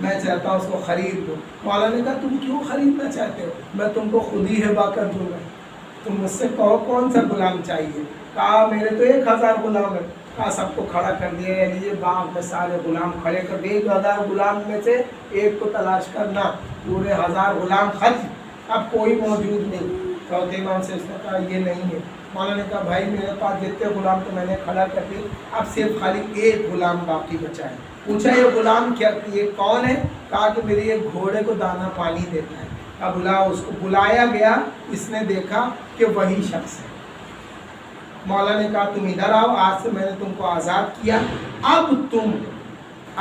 میں چاہتا ہوں اس کو خرید لوں۔ مولا نے کہا تم کیوں خریدنا چاہتے ہو؟ میں تم کو خود ہی ہبہ کر دوں گا، تم مجھ سے کہو کون سا غلام چاہیے؟ کہا میرے تو 1000 غلام ہے۔ کہا سب کو کھڑا کر دیا، لیجیے باغ میں سارے غلام کھڑے کر دیے، 1000 غلام میں سے ایک کو تلاش کرنا، پورے 1000 غلام ختم، اب کوئی موجود نہیں۔ چوتھے امام سے اس نے کہا یہ نہیں ہے۔ مولانا نے کہا بھائی میرے پاس جتنے غلام تو میں نے کھڑا کر دی، اب صرف خالی ایک غلام باقی بچا ہے۔ پوچھا یہ غلام کیا، یہ کون ہے؟ کہا کہ میرے ایک گھوڑے کو دانا پانی دیتا ہے۔ اب اس کو بلایا گیا، اس نے دیکھا کہ وہی شخص ہے۔ مولا نے کہا تم ادھر آؤ، آج سے میں نے تم کو آزاد کیا، اب تم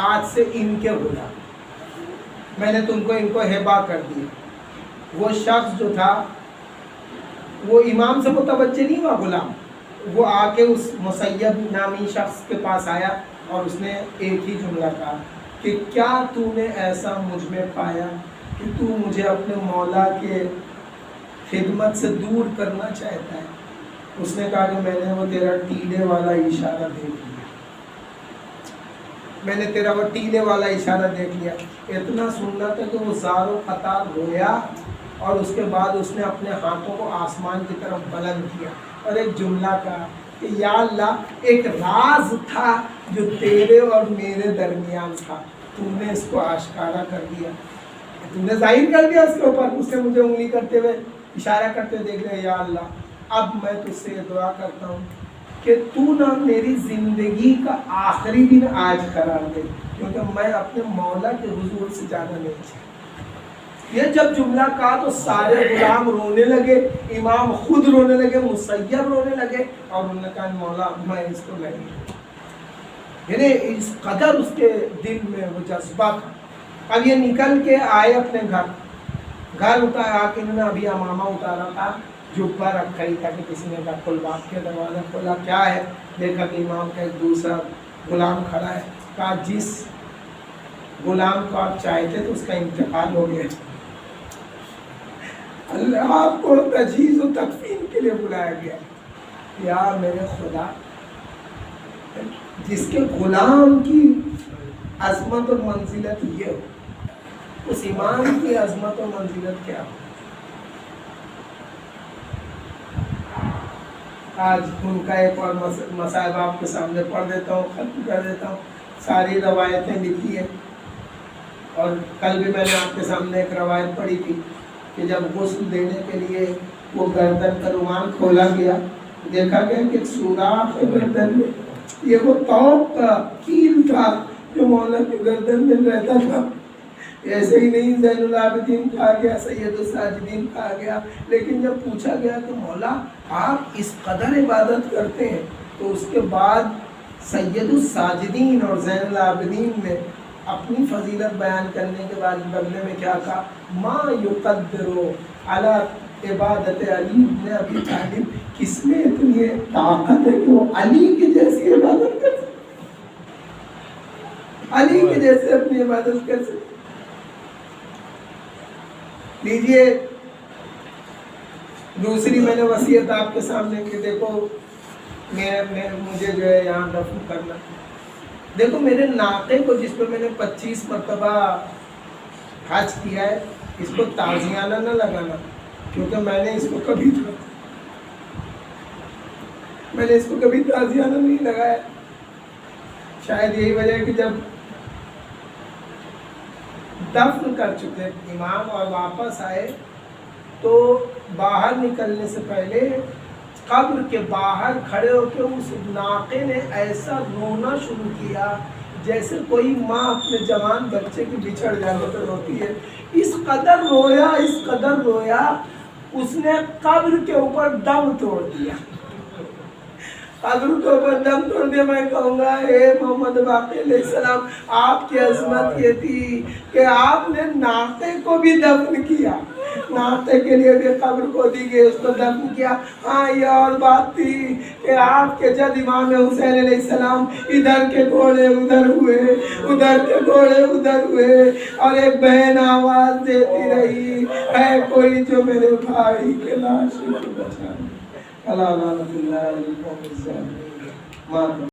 آج سے ان کے غلام، میں نے تم کو ان کو ہبہ کر دیا۔ وہ شخص جو تھا وہ امام سے متوجہ نہیں ہوا، غلام وہ آ کے اس مسیب نامی شخص کے پاس آیا اور اس نے ایک ہی جملہ کہا کہ کیا تو نے ایسا مجھ میں پایا کہ تو مجھے اپنے مولا کے خدمت سے دور کرنا چاہتا ہے؟ اس نے کہا کہ میں نے وہ تیرا ٹیلے والا اشارہ دیکھ لیا، میں نے تیرا وہ ٹیلے والا اشارہ دیکھ لیا۔ اتنا سننا تھا کہ وہ زار و قطار رویا اور اس کے بعد اس نے اپنے ہاتھوں کو آسمان کی طرف بلند کیا اور ایک جملہ کہا کہ یا اللہ ایک راز تھا جو تیرے اور میرے درمیان تھا، تم نے اس کو آشکارا کر دیا، تم نے ظاہر کر دیا اس کے اوپر۔ اس نے مجھے انگلی کرتے ہوئے اشارہ کرتے ہوئے دیکھ لیا، یا اللہ اب میں تجھ سے یہ دعا کرتا ہوں کہ تو نہ میری زندگی کا آخری دن آج قرار دے، کیونکہ میں اپنے مولا کے حضور سے جانا نہیں چاہتا۔ یہ جب جملہ کہا تو سارے غلام رونے لگے، امام خود رونے لگے، مسیب رونے لگے، اور انہوں نے کہا مولا میں اس کو نہیں، یعنی اس قدر اس کے دل میں وہ جذبہ تھا۔ اب یہ نکل کے آئے اپنے گھر اتارا کہ انہوں نے ابھی امامہ اتارا تھا، جبہ رکھا ہی تھا کہ کسی نے کہا کلباب کے دروازہ کھولا، کیا ہے؟ دیکھا کہ امام کا ایک دوسرا غلام کھڑا ہے۔ کہا جس غلام کو آپ چاہتے تو اس کا انتقال ہو گیا، اللہ آپ کو تجہیز و تکفین کے لیے بلایا گیا۔ یا میرے خدا، جس کے غلام کی عظمت اور منزلت یہ ہو، اس امام کی عظمت اور منزلت کیا ہو؟ آج ان کا ایک اور مصائب آپ کے سامنے پڑھ دیتا ہوں، ختم کر دیتا ہوں۔ ساری روایتیں لکھی ہیں، اور کل بھی میں نے آپ کے سامنے ایک روایت پڑھی تھی کہ جب غسل دینے کے لیے وہ گردن کا رومال کھولا گیا، دیکھا گیا کہ ایک سوراخ ہے گردن میں، یہ وہ توق کا کیل تھا جو مولا کی گردن میں رہتا تھا۔ ایسے ہی نہیں زین العابدین کہا گیا، سید الساجدین کہا گیا، لیکن جب پوچھا گیا کہ مولا آپ اس قدر عبادت کرتے ہیں، تو اس کے بعد سید الساجدین اور زین العابدین نے اپنی فضیلت بیان کرنے کے بعد بدلے میں کیا کہا؟ ما یقدرو علی عبادت علی بن ابی طالب، کس میں اتنی طاقت ہے کہ وہ علی کی جیسی عبادت کر سکے، علی کے جیسے اپنی عبادت کر سکے۔ لیجئے دوسری میں نے وصیت آپ کے سامنے کہ دیکھو مجھے جو ہے یہاں دفن کرنا، دیکھو میرے ناقے کو جس پہ میں نے 25 مرتبہ حج کیا ہے، اس کو تازیانہ نہ لگانا، کیونکہ میں نے اس کو کبھی تازیانہ نہیں لگایا۔ شاید یہی وجہ ہے کہ جب دفن کر چکے امام اور واپس آئے تو باہر نکلنے سے پہلے قبر کے باہر کھڑے ہو کے اس ناقے نے ایسا رونا شروع کیا جیسے کوئی ماں اپنے جوان بچے کی بچھڑ جانے پر روتی ہے۔ اس قدر رویا اس نے قبر کے اوپر دم توڑ دیا، قبر کے اوپر دم توڑ دیا۔ میں کہوں گا اے محمد باقر علیہ السلام، آپ کی عظمت یہ تھی کہ آپ نے ناقے کو بھی دفن کیا، ناطے کے لیے بھی قبر کو دی گئی، اس کو دفن کیا۔ ہاں یہ اور بات تھی کہ آپ کے جد امام حسین علیہ السلام ادھر کے گھوڑے ادھر ہوئے، ادھر کے گھوڑے ادھر ہوئے، اور ایک بہن آواز دیتی رہی، ہے کوئی جو میرے بھائی کے لاش کو بچائے۔ اللہ لعنت اللہ علیہ الظالمین۔